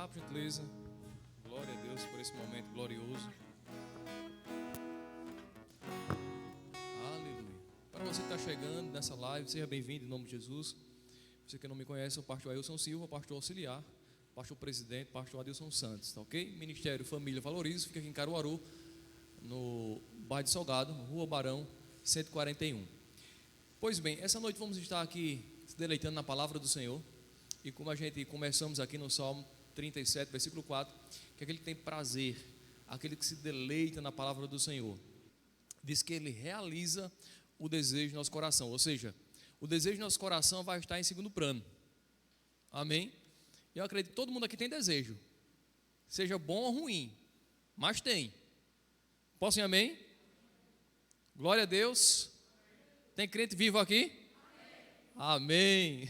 por gentileza. Glória a Deus por esse momento glorioso. Aleluia. Para você que está chegando nessa live, seja bem-vindo em nome de Jesus. Você que não me conhece, eu sou o pastor Ailson Silva, pastor auxiliar, pastor presidente, pastor Adilson Santos, tá ok? Ministério Família Valorizo, fica aqui em Caruaru, no bairro de Salgado, Rua Barão, 141. Pois bem, essa noite vamos estar aqui se deleitando na palavra do Senhor. E como a gente começamos aqui no Salmo 37, versículo 4, que aquele que tem prazer, aquele que se deleita na palavra do Senhor, diz que ele realiza o desejo do nosso coração. Ou seja, o desejo do nosso coração vai estar em segundo plano. Amém? Eu acredito que todo mundo aqui tem desejo, seja bom ou ruim, mas tem. Posso ir amém? Glória a Deus. Tem crente vivo aqui? Amém.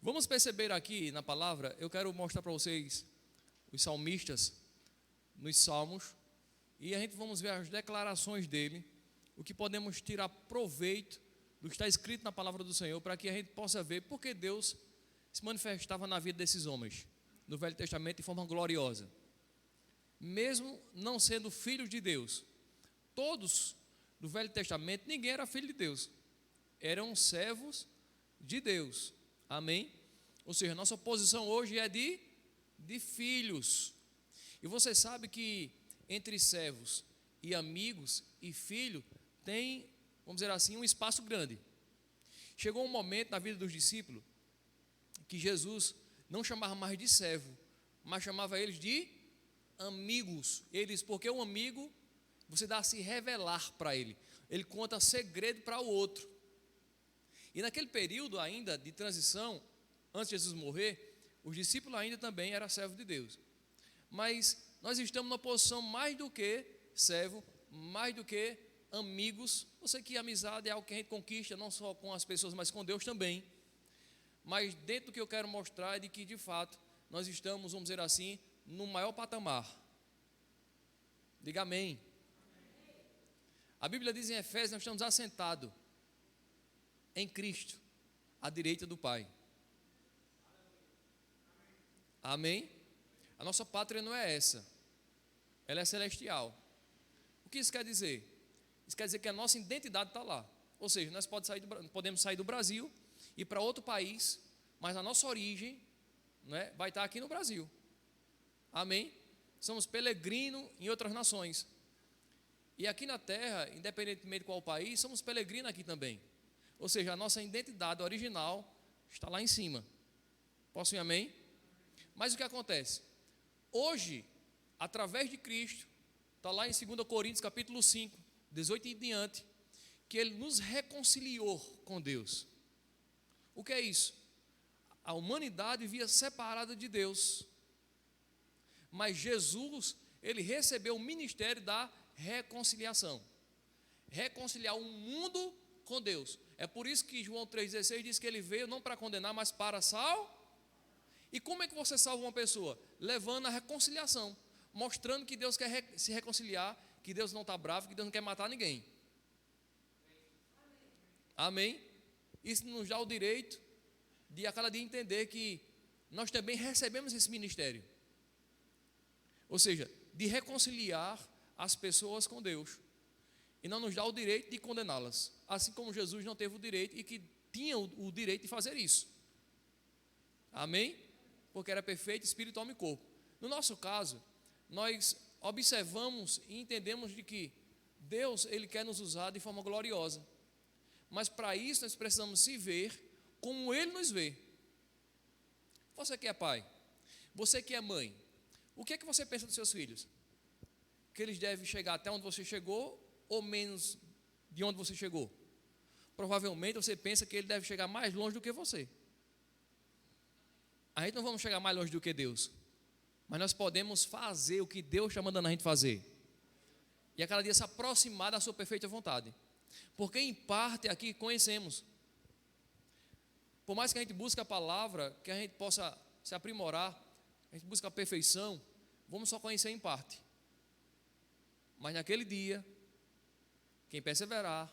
Vamos perceber aqui na palavra, eu quero mostrar para vocês os salmistas nos salmos, e a gente vamos ver as declarações dele, o que podemos tirar proveito do que está escrito na palavra do Senhor, para que a gente possa ver porque Deus se manifestava na vida desses homens, no Velho Testamento, de forma gloriosa. Mesmo não sendo filhos de Deus, todos do Velho Testamento, ninguém era filho de Deus, eram servos de Deus. Amém? Ou seja, nossa posição hoje é de filhos. E você sabe que entre servos e amigos e filho tem, vamos dizer assim, um espaço grande. Chegou um momento na vida dos discípulos que Jesus não chamava mais de servo, mas chamava eles de amigos. Eles, porque um amigo, você dá a se revelar para ele, ele conta segredo para o outro. E naquele período ainda de transição, antes de Jesus morrer, os discípulos ainda também eram servos de Deus. Mas nós estamos numa posição mais do que servo, mais do que amigos. Eu sei que amizade é algo que a gente conquista, não só com as pessoas, mas com Deus também. Mas dentro do que eu quero mostrar é de que, de fato, nós estamos, vamos dizer assim, no maior patamar. Diga amém. A Bíblia diz em Efésios, nós estamos assentados em Cristo, à direita do Pai. Amém? A nossa pátria não é essa, ela é celestial. O que isso quer dizer? Isso quer dizer que a nossa identidade está lá. Ou seja, nós podemos sair do Brasil e ir para outro país, mas a nossa origem, né, vai estar aqui no Brasil. Amém? Somos peregrinos em outras nações. E aqui na terra, independentemente de qual país, somos peregrinos aqui também. Ou seja, a nossa identidade original está lá em cima. Posso ir amém? Mas o que acontece? Hoje, através de Cristo, está lá em 2 Coríntios capítulo 5, 18 e diante, que Ele nos reconciliou com Deus. O que é isso? A humanidade vivia separada de Deus. Mas Jesus, Ele recebeu o ministério da reconciliação. Reconciliar o mundo com Deus. É por isso que João 3,16 diz que ele veio não para condenar, mas para salvar. E como é que você salva uma pessoa? Levando a reconciliação, mostrando que Deus quer se reconciliar, que Deus não está bravo, que Deus não quer matar ninguém. Amém? Isso nos dá o direito de a cada dia entender que nós também recebemos esse ministério. Ou seja, de reconciliar as pessoas com Deus. E não nos dá o direito de condená-las, assim como Jesus não teve o direito e que tinha o direito de fazer isso. Amém? Porque era perfeito, espírito, alma e corpo. No nosso caso, nós observamos e entendemos de que Deus, Ele quer nos usar de forma gloriosa. Mas para isso nós precisamos se ver como Ele nos vê. Você que é pai, você que é mãe, o que é que você pensa dos seus filhos? Que eles devem chegar até onde você chegou ou menos de onde você chegou? Provavelmente você pensa que ele deve chegar mais longe do que você. A gente não vamos chegar mais longe do que Deus, mas nós podemos fazer o que Deus está mandando a gente fazer, e a cada dia se aproximar da sua perfeita vontade, porque em parte aqui conhecemos. Por mais que a gente busque a palavra, que a gente possa se aprimorar, a gente busca a perfeição, vamos só conhecer em parte. Mas naquele dia, quem perseverar,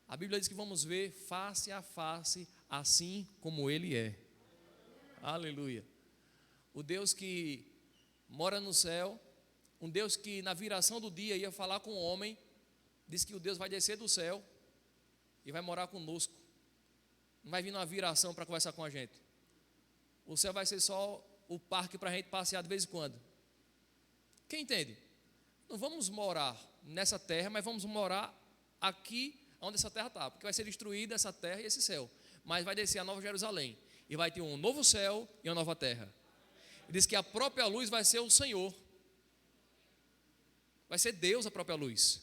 a Bíblia diz que vamos ver face a face, assim como Ele é. Aleluia. o Deus que mora no céu, um Deus que na viração do dia ia falar com o homem, diz que o Deus vai descer do céu e vai morar conosco. Não vai vir numa viração para conversar com a gente. O céu vai ser só o parque para a gente passear de vez em quando. Quem entende? Não vamos morar nessa terra, mas vamos morar aqui onde essa terra está, porque vai ser destruída essa terra e esse céu, mas vai descer a Nova Jerusalém e vai ter um novo céu e uma nova terra. Diz que a própria luz vai ser o Senhor, vai ser Deus a própria luz.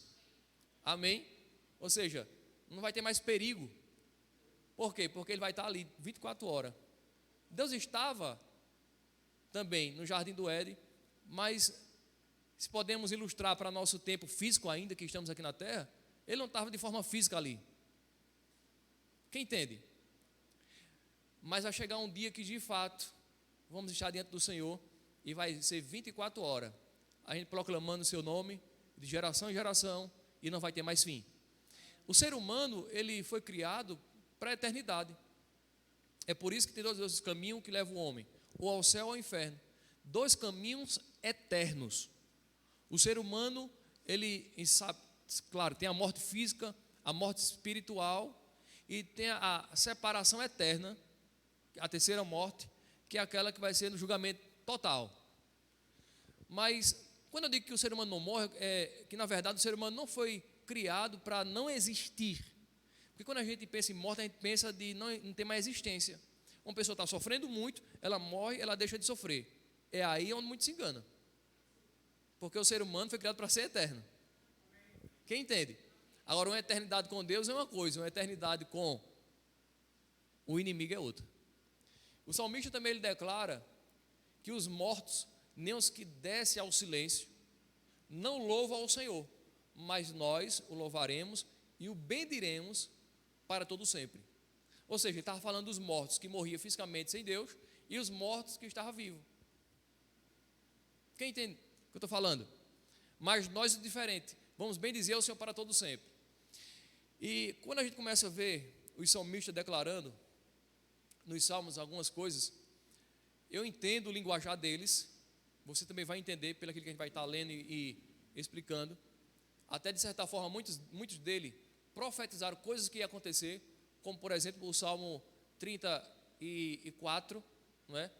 Amém? Ou seja, não vai ter mais perigo. Por quê? Porque ele vai estar ali 24 horas. Deus estava também no Jardim do Éden, mas se podemos ilustrar para nosso tempo físico ainda, que estamos aqui na terra, ele não estava de forma física ali. Quem entende? Mas vai chegar um dia que de fato vamos estar diante do Senhor e vai ser 24 horas, a gente proclamando o seu nome de geração em geração e não vai ter mais fim. O ser humano, ele foi criado para a eternidade. É por isso que tem dois caminhos que levam o homem, ou ao céu ou ao inferno. Dois caminhos eternos. O ser humano, ele sabe, claro, tem a morte física, a morte espiritual e tem a separação eterna, a terceira morte, que é aquela que vai ser no julgamento total. Mas quando eu digo que o ser humano não morre, é que na verdade o ser humano não foi criado para não existir. Porque quando a gente pensa em morte, a gente pensa de não ter mais existência. Uma pessoa está sofrendo muito, ela morre, ela deixa de sofrer. É aí onde muito se engana. Porque o ser humano foi criado para ser eterno. Quem entende? Agora, uma eternidade com Deus é uma coisa, uma eternidade com o inimigo é outra. O salmista também ele declara que os mortos, nem os que descem ao silêncio, não louvam ao Senhor, mas nós o louvaremos e o bendiremos para todo sempre. Ou seja, ele estava falando dos mortos que morriam fisicamente sem Deus e os mortos que estavam vivos. Quem entende o que eu estou falando? Mas nós é diferente, vamos bendizer o Senhor para todo sempre. E quando a gente começa a ver os salmistas declarando nos salmos algumas coisas, eu entendo o linguajar deles, você também vai entender pelo que a gente vai estar lendo e explicando. Até de certa forma, muitos dele profetizaram coisas que iam acontecer, como por exemplo o Salmo 34, não é?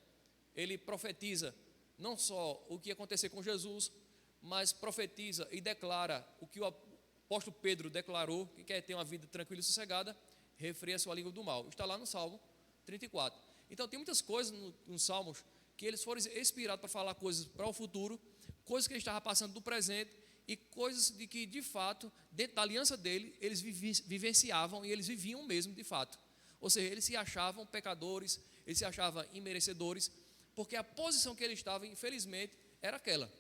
Ele profetiza não só o que ia acontecer com Jesus, mas profetiza e declara o que o apóstolo Pedro declarou, que quer ter uma vida tranquila e sossegada, refreia a sua língua do mal. Está lá no Salmo 34. Então tem muitas coisas nos Salmos que eles foram inspirados para falar coisas para o futuro, coisas que ele estava passando do presente e coisas de que de fato, dentro da aliança dele, eles vivenciavam e eles viviam mesmo de fato. Ou seja, eles se achavam pecadores, eles se achavam imerecedores, porque a posição que ele estava, infelizmente, era aquela.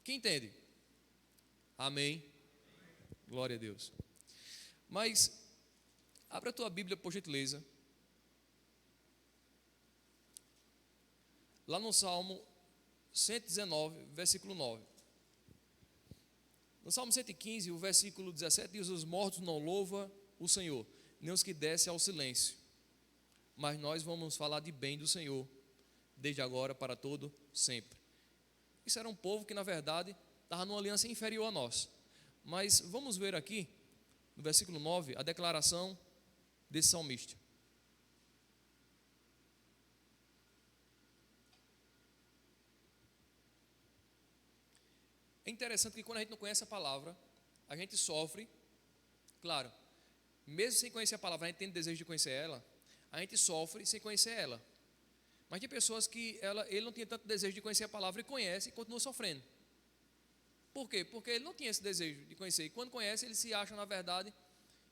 Quem entende? Amém? Glória a Deus. Mas, abra a tua Bíblia, por gentileza. Lá no Salmo 119, versículo 9. No Salmo 115, o versículo 17 diz: os mortos não louvam o Senhor, nem os que descem ao silêncio. Mas nós vamos falar de bem do Senhor, desde agora para todo sempre. Isso era um povo que na verdade estava numa aliança inferior a nós. Mas vamos ver aqui, no versículo 9, a declaração desse salmista. É interessante que quando a gente não conhece a palavra, a gente sofre, claro, mesmo sem conhecer a palavra, a gente tem desejo de conhecer ela, a gente sofre sem conhecer ela. Mas tem pessoas que ele não tinha tanto desejo de conhecer a palavra e conhece e continua sofrendo. Por quê? Porque ele não tinha esse desejo de conhecer. E quando conhece, ele se acha, na verdade,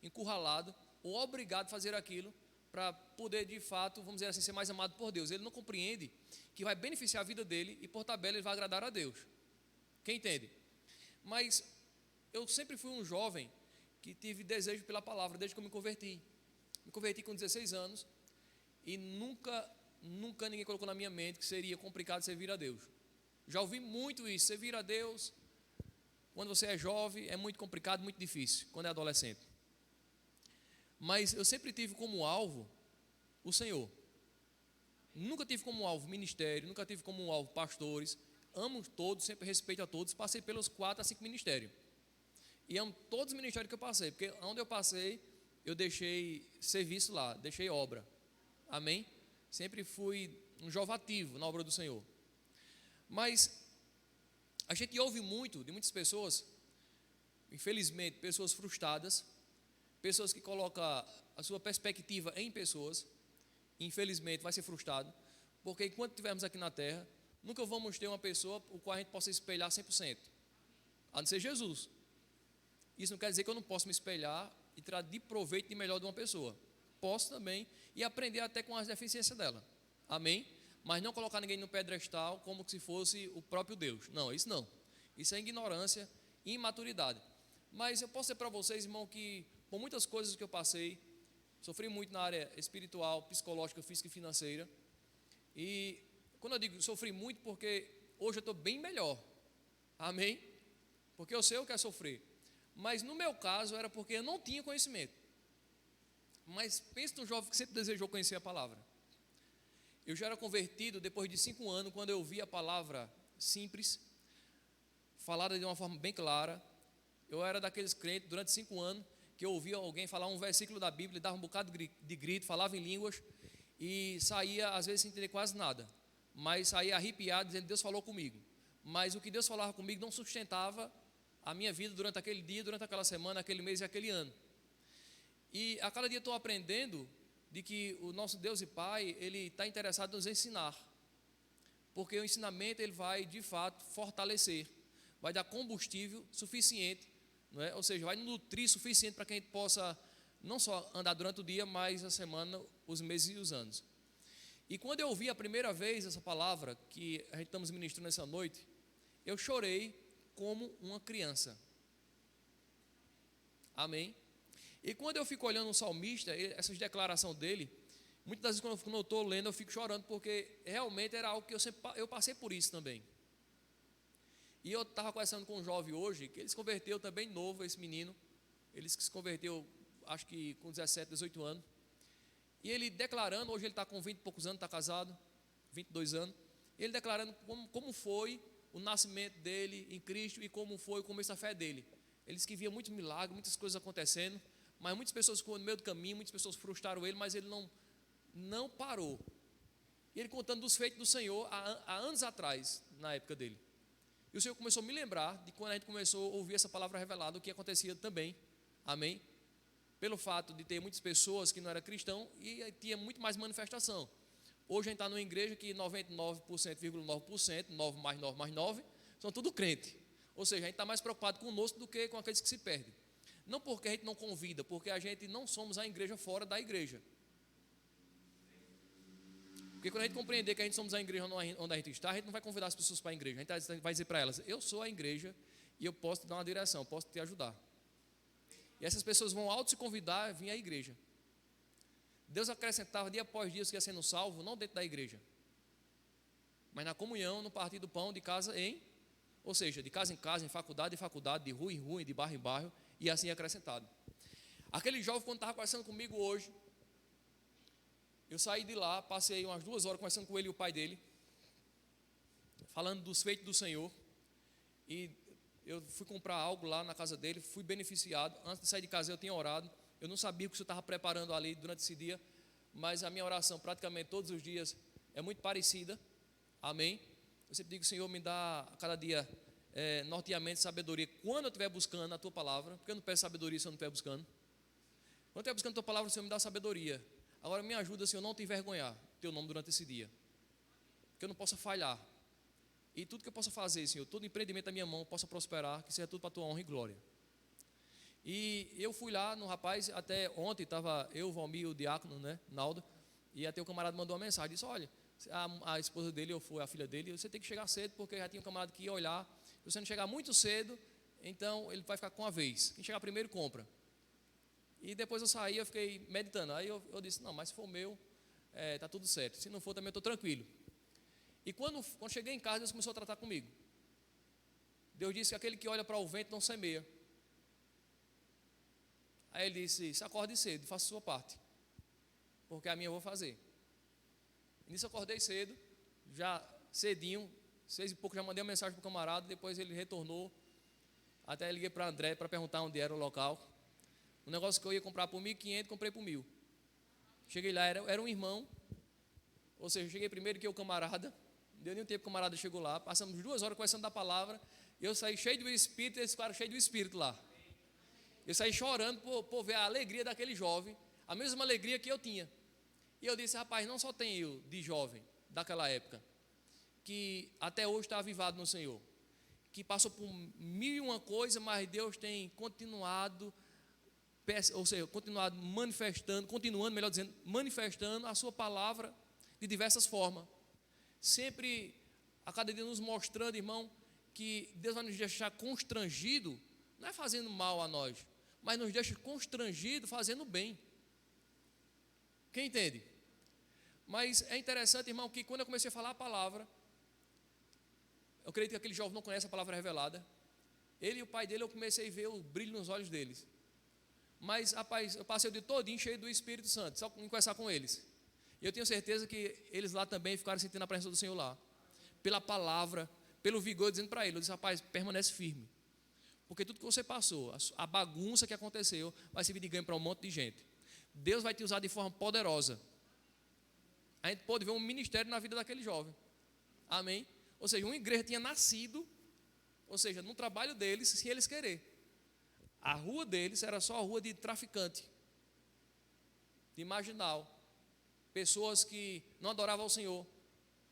encurralado ou obrigado a fazer aquilo para poder, de fato, vamos dizer assim, ser mais amado por Deus. Ele não compreende que vai beneficiar a vida dele e, por tabela, ele vai agradar a Deus. Quem entende? Mas eu sempre fui um jovem que tive desejo pela palavra desde que eu me converti. Me converti com 16 anos e nunca ninguém colocou na minha mente que seria complicado servir a Deus. Já ouvi muito isso, servir a Deus, quando você é jovem, é muito complicado, muito difícil, quando é adolescente. Mas eu sempre tive como alvo o Senhor. Nunca tive como alvo ministério, nunca tive como alvo pastores. Amo todos, sempre respeito a todos. Passei pelos 4 a 5 ministérios. E amo todos os ministérios que eu passei, porque onde eu passei, eu deixei serviço lá, deixei obra. Amém? Sempre fui um jovem ativo na obra do Senhor. Mas a gente ouve muito de muitas pessoas, infelizmente, pessoas frustradas, pessoas que colocam a sua perspectiva em pessoas, infelizmente vai ser frustrado, porque enquanto estivermos aqui na terra, nunca vamos ter uma pessoa o qual a gente possa espelhar 100%, a não ser Jesus. Isso não quer dizer que eu não posso me espelhar e tirar de proveito de melhor de uma pessoa. Posso também, e aprender até com as deficiências dela. Amém? Mas não colocar ninguém no pedestal como se fosse o próprio Deus. Não, isso não. Isso é ignorância e imaturidade. Mas eu posso dizer para vocês, irmão, que por muitas coisas que eu passei, sofri muito na área espiritual, psicológica, física e financeira. E quando eu digo sofri muito, porque hoje eu estou bem melhor. Amém? Porque eu sei o que é sofrer. Mas no meu caso era porque eu não tinha conhecimento. Mas pense num jovem que sempre desejou conhecer a palavra. Eu já era convertido depois de 5 anos, quando eu vi a palavra simples, falada de uma forma bem clara. Eu era daqueles crentes, durante 5 anos, que eu ouvia alguém falar um versículo da Bíblia, dava um bocado de grito, falava em línguas, e saía, às vezes, sem entender quase nada. Mas saía arrepiado, dizendo, Deus falou comigo. Mas o que Deus falava comigo não sustentava a minha vida durante aquele dia, durante aquela semana, aquele mês e aquele ano. E a cada dia estou aprendendo de que o nosso Deus e Pai, Ele está interessado em nos ensinar. Porque o ensinamento, Ele vai, de fato, fortalecer. Vai dar combustível suficiente, não é? Ou seja, vai nutrir suficiente para que a gente possa, não só andar durante o dia, mas a semana, os meses e os anos. E quando eu ouvi a primeira vez essa palavra, que a gente estamos ministrando essa noite, eu chorei como uma criança. Amém? E quando eu fico olhando o salmista, essas declarações dele, muitas das vezes quando eu estou lendo, eu fico chorando, porque realmente era algo que eu passei por isso também. E eu estava conversando com um jovem hoje, que ele se converteu também novo, esse menino. Ele se converteu, acho que com 17, 18 anos. E ele declarando, hoje ele está com 20 e poucos anos, está casado, 22 anos. Ele declarando como foi o nascimento dele em Cristo e como foi o começo da fé dele. Ele disse que via muitos milagres, muitas coisas acontecendo, mas muitas pessoas ficou no meio do caminho, muitas pessoas frustraram ele, mas ele não parou. E ele contando dos feitos do Senhor há anos atrás, na época dele. E o Senhor começou a me lembrar de quando a gente começou a ouvir essa palavra revelada, o que acontecia também. Amém? Pelo fato de ter muitas pessoas que não eram cristãos e tinha muito mais manifestação. Hoje a gente está numa igreja que 99,9%, 9 mais 9 mais 9, são tudo crente. Ou seja, a gente está mais preocupado conosco do que com aqueles que se perdem. Não porque a gente não convida, porque a gente não somos a igreja fora da igreja. Porque quando a gente compreender que a gente somos a igreja onde a gente está, a gente não vai convidar as pessoas para a igreja. A gente vai dizer para elas, eu sou a igreja e eu posso te dar uma direção, posso te ajudar. E essas pessoas vão auto se convidar a vir à igreja. Deus acrescentava dia após dia que ia sendo salvo, não dentro da igreja, mas na comunhão, no partir do pão, de casa em, ou seja, de casa em faculdade em faculdade, de rua em rua, de bairro em bairro, e assim acrescentado. Aquele jovem, quando estava conversando comigo hoje, eu saí de lá, passei umas 2 horas conversando com ele e o pai dele, falando dos feitos do Senhor, e eu fui comprar algo lá na casa dele, fui beneficiado. Antes de sair de casa eu tinha orado, eu não sabia o que o Senhor estava preparando ali durante esse dia, mas a minha oração praticamente todos os dias é muito parecida. Amém? Eu sempre digo, Senhor, me dá a cada dia norteamento, sabedoria, quando eu estiver buscando a Tua palavra, porque eu não peço sabedoria se eu não estiver buscando. Quando eu estiver buscando a Tua palavra, Senhor, me dá sabedoria. Agora me ajuda, Senhor, não te envergonhar Teu nome durante esse dia, que eu não possa falhar. E tudo que eu possa fazer, Senhor, todo empreendimento da minha mão possa prosperar, que seja tudo para a Tua honra e glória. E eu fui lá no rapaz, até ontem estava eu, Valmir, o diácono, né, Naldo, e até o camarada mandou uma mensagem, disse, olha, a esposa dele, ou foi a filha dele, você tem que chegar cedo, porque já tinha um camarada que ia olhar, se você não chegar muito cedo, então ele vai ficar com a vez, quem chegar primeiro compra. E depois eu saí, eu fiquei meditando, aí eu disse, não, mas se for meu, está tudo certo, se não for também eu estou tranquilo. E quando cheguei em casa, Deus começou a tratar comigo. Deus disse que aquele que olha para o vento não semeia. Aí ele disse, se acorde cedo, faça a sua parte, porque a minha eu vou fazer. Nisso eu acordei cedo, já cedinho, 6 e pouco, já mandei uma mensagem para o camarada, depois ele retornou. Até liguei para André para perguntar onde era o local. O negócio que eu ia comprar por 1.500, comprei por 1.000. Cheguei lá, era um irmão, ou seja, eu cheguei primeiro que o camarada, não deu nem tempo que o camarada chegou lá, passamos 2 horas conversando da palavra, e eu saí cheio do Espírito, e esse cara cheio do Espírito lá. Eu saí chorando por ver a alegria daquele jovem, a mesma alegria que eu tinha. E eu disse, rapaz, não só tem eu de jovem, daquela época, que até hoje está avivado no Senhor, que passou por 1.001 coisa, mas Deus tem continuado, ou seja, continuando melhor dizendo, manifestando a sua palavra de diversas formas. Sempre, a cada dia nos mostrando, irmão, que Deus vai nos deixar constrangido, não é fazendo mal a nós, mas nos deixa constrangido fazendo bem. Quem entende? Mas é interessante, irmão, que quando eu comecei a falar a palavra, eu acredito que aquele jovem não conhece a palavra revelada. Ele e o pai dele, eu comecei a ver o brilho nos olhos deles. Mas, rapaz, eu passei o dia todinho cheio do Espírito Santo, só em conversar com eles. E eu tenho certeza que eles lá também ficaram sentindo a presença do Senhor lá. Pela palavra, pelo vigor, dizendo para ele, eu disse, rapaz, permanece firme. Porque tudo que você passou, a bagunça que aconteceu, vai servir de ganho para um monte de gente. Deus vai te usar de forma poderosa. A gente pode ver um ministério na vida daquele jovem. Amém? Ou seja, uma igreja tinha nascido, ou seja, no trabalho deles, sem eles querer. A rua deles era só a rua de traficante, de marginal. Pessoas que não adoravam ao Senhor,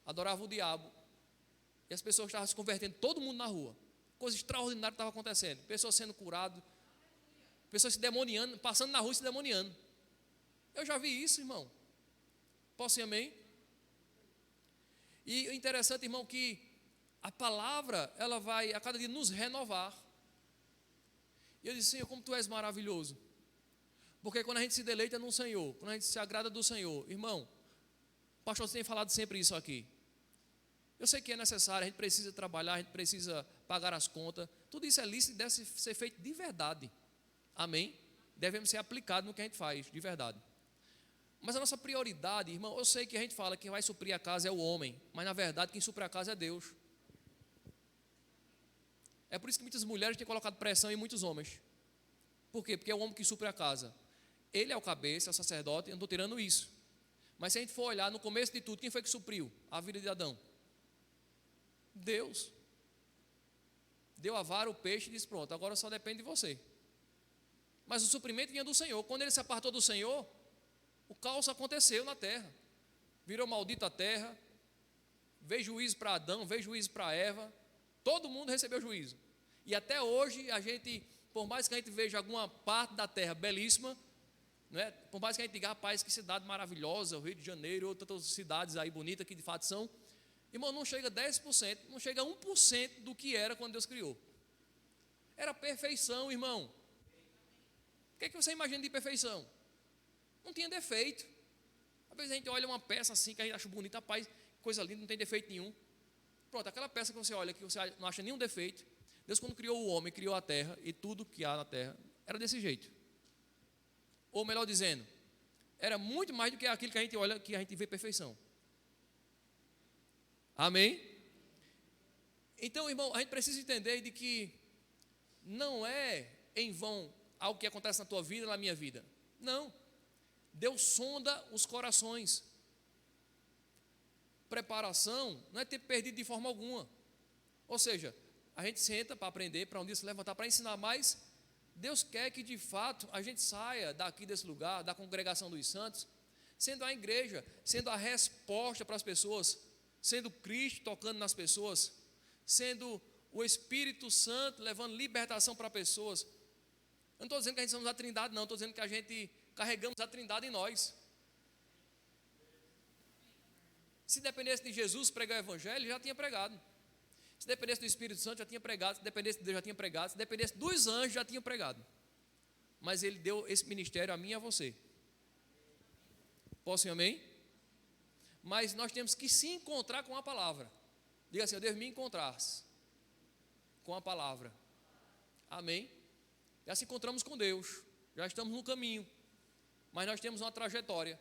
adoravam o diabo. E as pessoas estavam se convertendo, todo mundo na rua. Coisa extraordinária estava acontecendo. Pessoas sendo curadas, pessoas se demoniando, passando na rua e se demoniando. Eu já vi isso, irmão. Posso ir amém? E o interessante, irmão, que a palavra, ela vai a cada dia nos renovar. E eu disse, Senhor, como Tu és maravilhoso. Porque quando a gente se deleita no Senhor, quando a gente se agrada do Senhor, irmão, o pastor tem falado sempre isso aqui. Eu sei que é necessário, a gente precisa trabalhar, a gente precisa pagar as contas. Tudo isso é lícito e deve ser feito de verdade. Amém? Devemos ser aplicados no que a gente faz, de verdade. Mas a nossa prioridade, irmão, eu sei que a gente fala que quem vai suprir a casa é o homem, mas na verdade quem supre a casa é Deus. É por isso que muitas mulheres têm colocado pressão em muitos homens. Por quê? Porque é o homem que supre a casa. Ele é o cabeça, é o sacerdote, eu não estou tirando isso. Mas se a gente for olhar no começo de tudo, quem foi que supriu a vida de Adão? Deus. Deu a vara, o peixe e disse, pronto, agora só depende de você. Mas o suprimento vinha do Senhor. Quando ele se apartou do Senhor, o caos aconteceu na terra. Virou maldita a terra. Veio juízo para Adão, veio juízo para Eva. Todo mundo recebeu juízo. E até hoje, a gente, por mais que a gente veja alguma parte da terra belíssima, né, por mais que a gente diga, rapaz, que cidade maravilhosa, o Rio de Janeiro, outras cidades aí bonitas que de fato são, irmão, não chega a 10%, não chega a 1% do que era quando Deus criou. Era perfeição, irmão. O que é que você imagina de perfeição? Não tinha defeito. Às vezes a gente olha uma peça assim que a gente acha bonita, rapaz, coisa linda, não tem defeito nenhum. Pronto, aquela peça que você olha, que você não acha nenhum defeito. Deus, quando criou o homem, criou a terra e tudo que há na terra, era desse jeito. Ou melhor dizendo, era muito mais do que aquilo que a gente olha, que a gente vê perfeição. Amém? Então, irmão, a gente precisa entender de que não é em vão algo que acontece na tua vida, na minha vida. Não. Deus sonda os corações. Preparação não é ter perdido de forma alguma. Ou seja, a gente senta para aprender, para um dia se levantar, para ensinar mais. Deus quer que de fato a gente saia daqui desse lugar, da congregação dos santos, sendo a igreja, sendo a resposta para as pessoas, sendo Cristo tocando nas pessoas, sendo o Espírito Santo levando libertação para pessoas. Eu não estou dizendo que a gente somos a Trindade, não, estou dizendo que a gente carregamos a Trindade em nós. Se dependesse de Jesus pregar o Evangelho, já tinha pregado. Se dependesse do Espírito Santo, já tinha pregado. Se dependesse de Deus, já tinha pregado. Se dependesse dos anjos, já tinha pregado. Mas Ele deu esse ministério a mim e a você. Posso ir amém? Mas nós temos que se encontrar com a palavra. Diga assim, eu devo me encontrar com a palavra. Amém? Já se encontramos com Deus. Já estamos no caminho. Mas nós temos uma trajetória.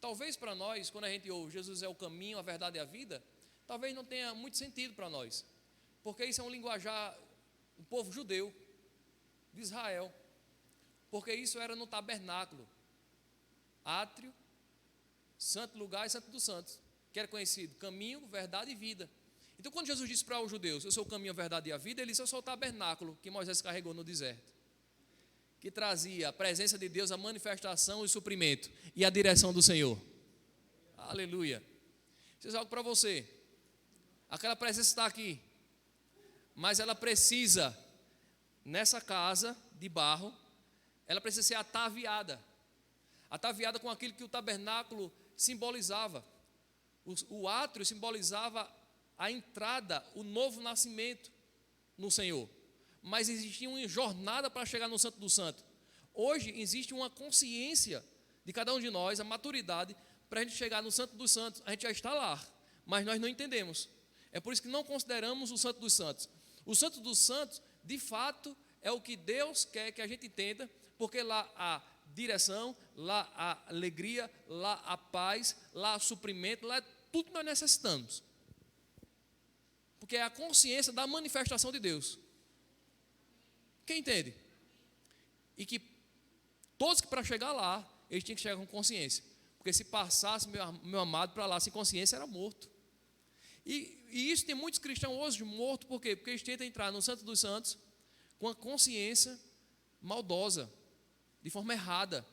talvez para nós, quando a gente ouve Jesus é o caminho, a verdade e a vida, talvez não tenha muito sentido para nós, porque isso é um linguajar do povo judeu, de Israel, porque isso era no tabernáculo, átrio, santo lugar e santo dos santos, que era conhecido caminho, verdade e vida. Então quando Jesus disse para os judeus, eu sou o caminho, a verdade e a vida, ele disse, eu sou o tabernáculo que Moisés carregou no deserto, que trazia a presença de Deus, a manifestação e o suprimento e a direção do Senhor. Aleluia. Isso é algo para você, aquela presença está aqui, mas ela precisa, nessa casa de barro, ela precisa ser ataviada com aquilo que o tabernáculo simbolizava. O átrio simbolizava a entrada, o novo nascimento no Senhor, mas existia uma jornada para chegar no Santo do Santo. Hoje existe uma consciência de cada um de nós, a maturidade para a gente chegar no Santo dos Santos. A gente já está lá, mas nós não entendemos. É por isso que não consideramos o Santo dos Santos. O Santo dos Santos, de fato, é o que Deus quer que a gente entenda, porque lá há direção, lá há alegria, lá há paz, lá há suprimento, lá é tudo que nós necessitamos. Porque é a consciência da manifestação de Deus. Quem entende? E que todos que para chegar lá, eles tinham que chegar com consciência. Porque se passasse meu amado para lá sem consciência, era morto. E isso tem muitos cristãos hoje mortos, por quê? Porque eles tentam entrar no Santo dos Santos com a consciência maldosa, de forma errada.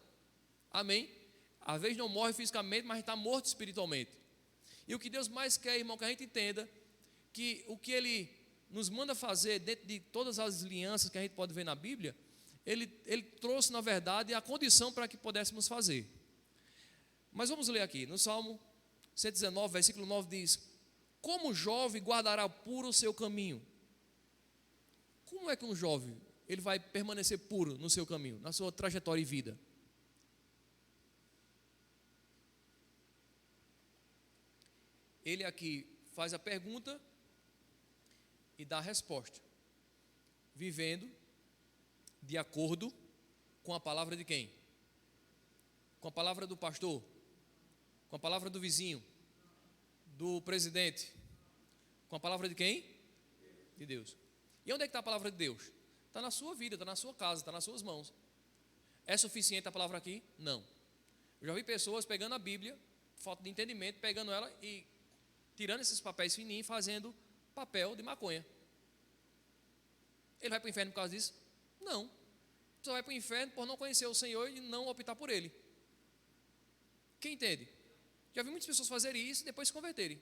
Amém? Às vezes não morre fisicamente, mas está morto espiritualmente. E o que Deus mais quer, irmão, que a gente entenda, que o que Ele nos manda fazer dentro de todas as alianças que a gente pode ver na Bíblia, Ele trouxe, na verdade, a condição para que pudéssemos fazer. Mas vamos ler aqui, no Salmo 119, versículo 9 diz: como o jovem guardará puro o seu caminho? Como é que um jovem ele vai permanecer puro no seu caminho, na sua trajetória e vida? Ele aqui faz a pergunta e dá a resposta, vivendo de acordo com a palavra de quem? Com a palavra do pastor? Com a palavra do vizinho? Do presidente? Com a palavra de quem? De Deus. E onde é que está a palavra de Deus? Está na sua vida, está na sua casa, está nas suas mãos. É suficiente a palavra aqui? Não. Eu já vi pessoas pegando a Bíblia, falta de entendimento, pegando ela e tirando esses papéis fininhos e fazendo papel de maconha. Ele vai para o inferno por causa disso? Não. Só vai para o inferno por não conhecer o Senhor e não optar por Ele. Quem entende? Já vi muitas pessoas fazerem isso e depois se converterem.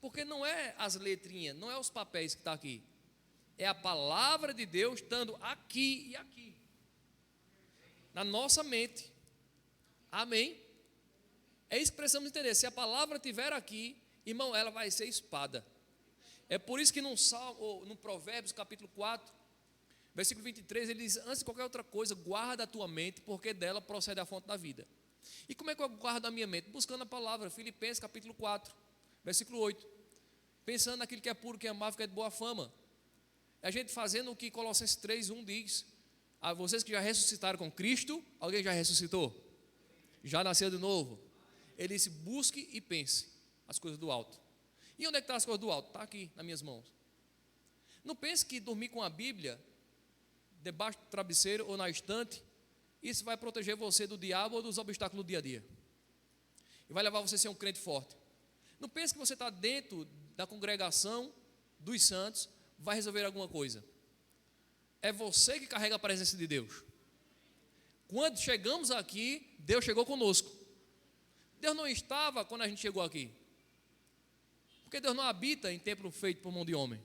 Porque não é as letrinhas, não é os papéis que estão aqui. É a palavra de Deus estando aqui e aqui. Na nossa mente. Amém? É isso que precisamos entender. Se a palavra estiver aqui, irmão, ela vai ser espada. É por isso que no Provérbios, capítulo 4, versículo 23, ele diz: antes de qualquer outra coisa, guarda a tua mente, porque dela procede a fonte da vida. E como é que eu guardo a minha mente? Buscando a palavra. Filipenses, capítulo 4, versículo 8. Pensando naquilo que é puro, que é amável, que é de boa fama. A gente fazendo o que Colossenses 3, 1 diz: a vocês que já ressuscitaram com Cristo. Alguém já ressuscitou? Já nasceu de novo? Ele disse: busque e pense as coisas do alto. E onde é que estão as coisas do alto? Está aqui, nas minhas mãos. Não pense que dormir com a Bíblia debaixo do travesseiro ou na estante, isso vai proteger você do diabo ou dos obstáculos do dia a dia. E vai levar você a ser um crente forte. Não pense que você está dentro da congregação dos santos, vai resolver alguma coisa. É você que carrega a presença de Deus. Quando chegamos aqui, Deus chegou conosco. Deus não estava quando a gente chegou aqui. Porque Deus não habita em templo feito por mão de homem.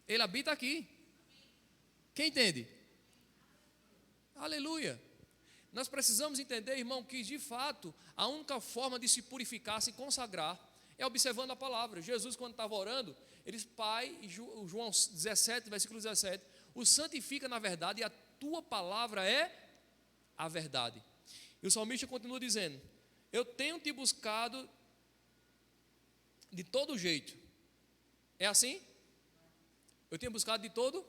Ele habita aqui. Quem entende? Aleluia. Nós precisamos entender, irmão, que de fato a única forma de se purificar, se consagrar, é observando a palavra. Jesus, quando estava orando, ele disse: Pai, João 17, versículo 17, o santifica na verdade, e a tua palavra é a verdade. E o salmista continua dizendo: eu tenho te buscado de todo jeito. É assim? Eu tenho buscado de todo?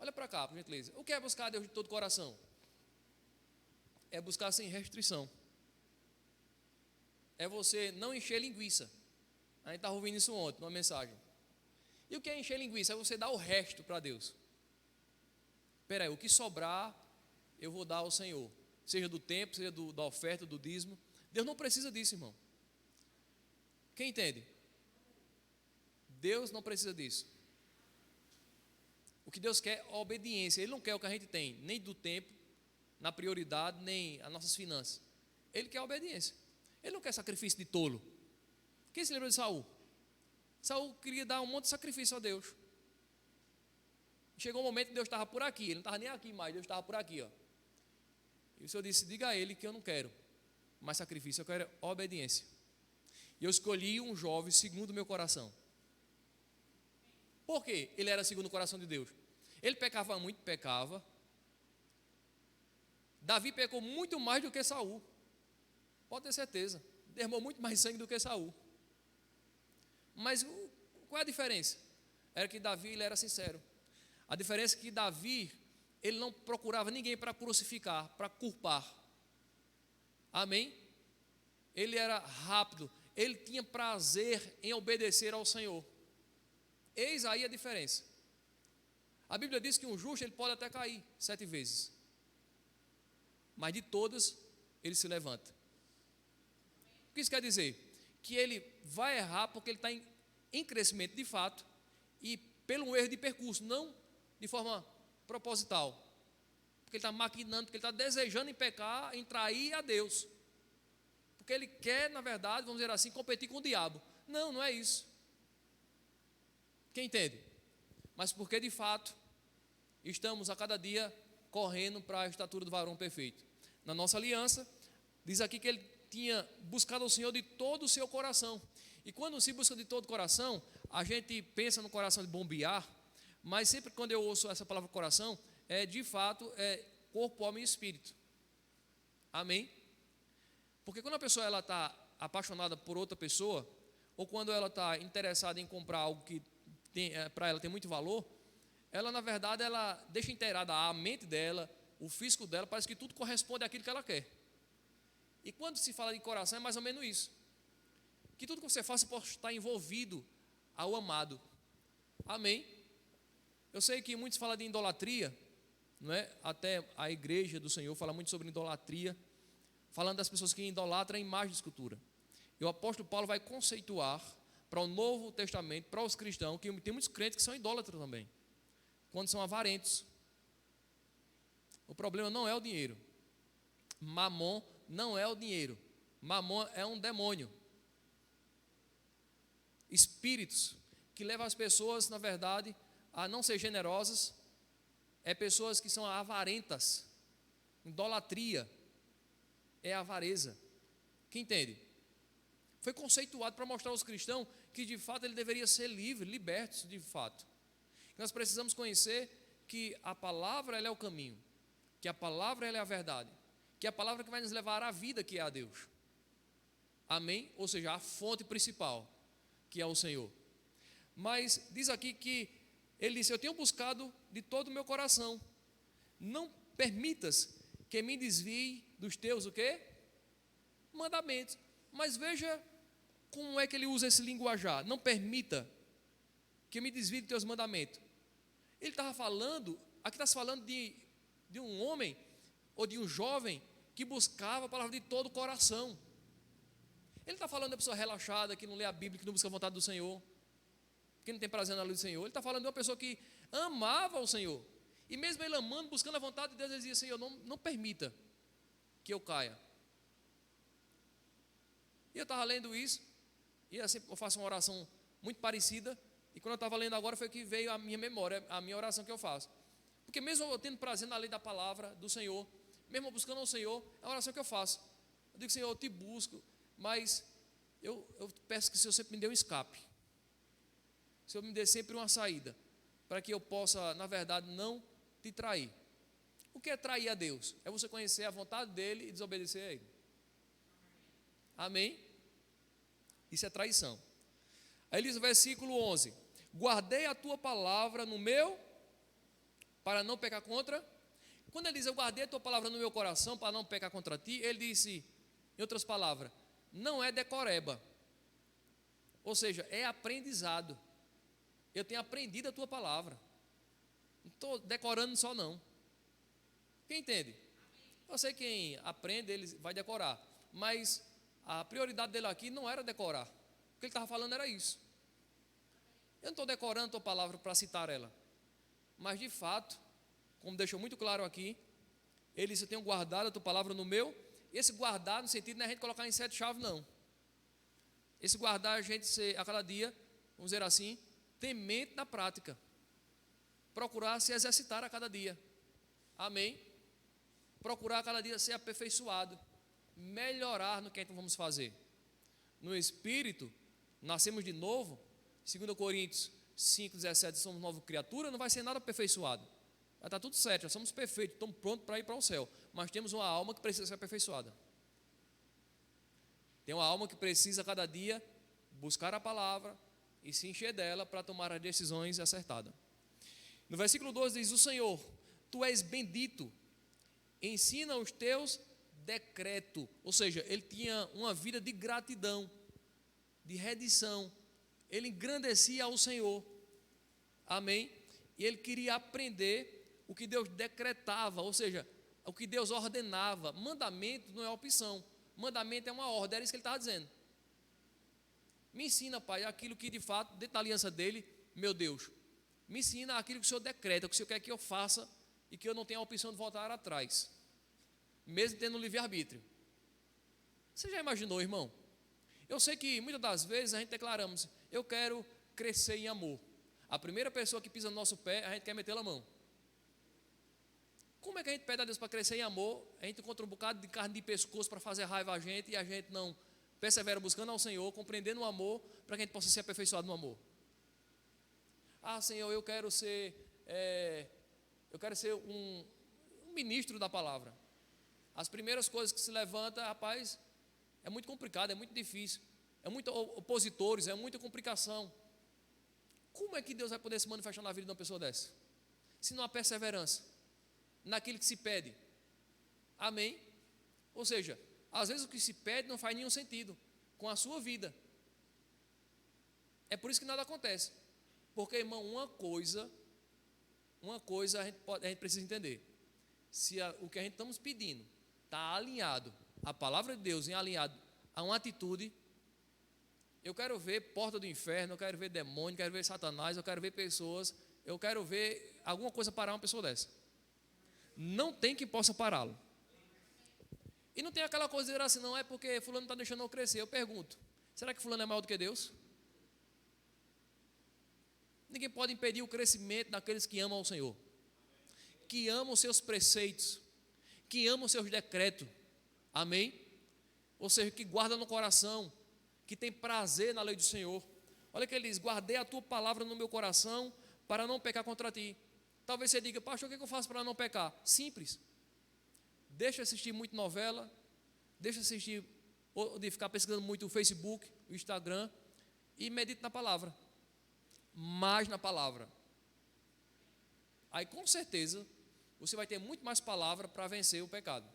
Olha para cá, por gentileza. O que é buscar a Deus de todo coração? É buscar sem restrição. é você não encher linguiça. A gente estava ouvindo isso ontem, numa mensagem. E o que é encher linguiça? É você dar o resto para Deus. Espera aí, o que sobrar, eu vou dar ao Senhor. Seja do tempo, seja da oferta, do dízimo. Deus não precisa disso, irmão. Quem entende? Deus não precisa disso. O que Deus quer é a obediência. Ele não quer o que a gente tem, nem do tempo, na prioridade, nem as nossas finanças. Ele quer a obediência. Ele não quer sacrifício de tolo. Quem se lembra de Saul? Saul queria dar um monte de sacrifício a Deus. Chegou um momento que Deus estava por aqui. Ele não estava nem aqui mais, Deus estava por aqui, ó. E o Senhor disse, diga a ele que eu não quero mais sacrifício, eu quero obediência. E eu escolhi um jovem segundo o meu coração. Por quê? Ele era segundo o coração de Deus. Ele pecava muito, pecava. Davi pecou muito mais do que Saul. Pode ter certeza. Derramou muito mais sangue do que Saul. Mas qual é a diferença? Era que Davi ele era sincero. A diferença é que Davi, ele não procurava ninguém para crucificar, para culpar. Amém? Ele era rápido, ele tinha prazer em obedecer ao Senhor. Eis aí a diferença. A Bíblia diz que um justo ele pode até cair 7 vezes, mas de todas ele se levanta. O que isso quer dizer? Que ele vai errar porque ele está em crescimento de fato e pelo erro de percurso, não de forma proposital, porque ele está maquinando, porque ele está desejando em pecar, em trair a Deus, porque ele quer, na verdade, vamos dizer assim, competir com o diabo. Não, não é isso. Quem entende? Mas porque de fato estamos a cada dia correndo para a estatura do varão perfeito. Na nossa aliança, diz aqui que ele tinha buscado ao Senhor de todo o seu coração. E quando se busca de todo o coração, a gente pensa no coração de bombear, mas sempre quando eu ouço essa palavra coração, de fato, corpo, alma e espírito. Amém? Porque quando a pessoa está apaixonada por outra pessoa, ou quando ela está interessada em comprar algo que para ela tem muito valor, ela na verdade ela deixa inteirada a mente dela, o físico dela, parece que tudo corresponde àquilo que ela quer. E quando se fala de coração é mais ou menos isso, que tudo que você faça pode estar envolvido ao amado. Amém? Eu sei que muitos falam de idolatria, não é? Até a igreja do Senhor fala muito sobre idolatria, falando das pessoas que idolatram a imagem de escultura. E o apóstolo Paulo vai conceituar para o Novo Testamento, para os cristãos, que tem muitos crentes que são idólatras também, quando são avarentos. O problema não é o dinheiro. Mamon não é o dinheiro. Mamon é um demônio. Espíritos que levam as pessoas, na verdade, a não ser generosas, pessoas que são avarentas. Idolatria é avareza. Quem entende? Foi conceituado para mostrar aos cristãos que de fato ele deveria ser livre, libertos de fato. Nós precisamos conhecer que a palavra ela é o caminho, que a palavra ela é a verdade, que é a palavra que vai nos levar à vida que é a Deus. Amém? Ou seja, a fonte principal, que é o Senhor. Mas diz aqui que ele disse, eu tenho buscado de todo o meu coração, não permitas que me desvie dos teus, o quê? Mandamentos. Mas veja como é que ele usa esse linguajar, não permita que me desvie dos teus mandamentos. Ele estava falando, aqui está se falando de um homem, ou de um jovem, que buscava a palavra de todo o coração. Ele está falando de uma pessoa relaxada, que não lê a Bíblia, que não busca a vontade do Senhor, que não tem prazer na luz do Senhor. Ele está falando de uma pessoa que amava o Senhor, e mesmo ele amando, buscando a vontade de Deus, ele dizia, Senhor, não permita que eu caia. E eu estava lendo isso, e assim, eu faço uma oração muito parecida, e quando eu estava lendo agora foi que veio a minha memória, a minha oração que eu faço. Porque mesmo eu tendo prazer na lei da palavra do Senhor, mesmo buscando ao Senhor, é a oração que eu faço. Eu digo, Senhor, eu te busco, mas eu peço que o Senhor sempre me dê um escape. O Senhor me dê sempre uma saída, para que eu possa, na verdade, não te trair. O que é trair a Deus? É você conhecer a vontade dEle e desobedecer a Ele. Amém? Isso é traição. Aí diz o versículo 11: guardei a tua palavra no meu, para não pecar contra. Quando ele diz, eu guardei a tua palavra no meu coração, para não pecar contra ti, ele disse, em outras palavras, não é decoreba. Ou seja, é aprendizado. Eu tenho aprendido a tua palavra. Não estou decorando só não. Quem entende? Eu sei que quem aprende, ele vai decorar. Mas a prioridade dele aqui não era decorar. O que ele estava falando era isso. Eu não estou decorando a tua palavra para citar ela. Mas de fato, como deixou muito claro aqui, ele disse: eu tenho guardado a tua palavra no meu. Esse guardar no sentido não é a gente colocar em 7 chaves, não. Esse guardar a gente ser a cada dia, vamos dizer assim, temente na prática. Procurar se exercitar a cada dia. Amém? Procurar a cada dia ser aperfeiçoado. Melhorar no que então vamos fazer. No Espírito, nascemos de novo. 2 Coríntios 5,17, somos nova criatura, não vai ser nada aperfeiçoado. Vai estar tudo certo, já somos perfeitos, estamos prontos para ir para o céu. Mas temos uma alma que precisa ser aperfeiçoada. Tem uma alma que precisa a cada dia buscar a palavra e se encher dela para tomar as decisões acertadas. No versículo 12 diz: o Senhor, tu és bendito, ensina os teus decretos. Ou seja, ele tinha uma vida de gratidão, de redição. Ele engrandecia ao Senhor. Amém? E ele queria aprender o que Deus decretava, ou seja, o que Deus ordenava. Mandamento não é opção. Mandamento é uma ordem, era isso que ele estava dizendo. Me ensina, Pai, aquilo que de fato, dentro da aliança dele, meu Deus, me ensina aquilo que o Senhor decreta, o que o Senhor quer que eu faça e que eu não tenha a opção de voltar atrás, mesmo tendo livre-arbítrio. Você já imaginou, irmão? Eu sei que muitas das vezes a gente declaramos: eu quero crescer em amor. A primeira pessoa que pisa no nosso pé, a gente quer meter a mão. Como é que a gente pede a Deus para crescer em amor? A gente encontra um bocado de carne de pescoço para fazer raiva a gente e a gente não persevera buscando ao Senhor, compreendendo o amor, para que a gente possa ser aperfeiçoado no amor. Ah, Senhor, eu quero ser um ministro da palavra. As primeiras coisas que se levanta, rapaz, é muito complicado, é muito difícil, é muito opositores, é muita complicação. Como é que Deus vai poder se manifestar na vida de uma pessoa dessa? Se não há perseverança naquilo que se pede. Amém? Ou seja, às vezes o que se pede não faz nenhum sentido com a sua vida. É por isso que nada acontece. Porque, irmão, uma coisa a gente precisa entender. Se o que a gente estamos pedindo está alinhado à palavra de Deus, alinhado a uma atitude, eu quero ver porta do inferno, eu quero ver demônio, eu quero ver Satanás, eu quero ver pessoas, eu quero ver alguma coisa parar uma pessoa dessa. Não tem que possa pará-lo. E não tem aquela coisa de dizer assim: não é porque fulano está deixando eu crescer. Eu pergunto: será que fulano é maior do que Deus? Ninguém pode impedir o crescimento daqueles que amam ao Senhor, que amam os seus preceitos, que amam os seus decretos. Amém? Ou seja, que guarda no coração, que tem prazer na lei do Senhor. Olha que ele diz: guardei a tua palavra no meu coração para não pecar contra ti. Talvez você diga: pastor, o que eu faço para não pecar? Simples. Deixa assistir muito novela, deixa assistir, ou de ficar pesquisando muito o Facebook, o Instagram, e medite na palavra. Mais na palavra. Aí com certeza você vai ter muito mais palavra para vencer o pecado.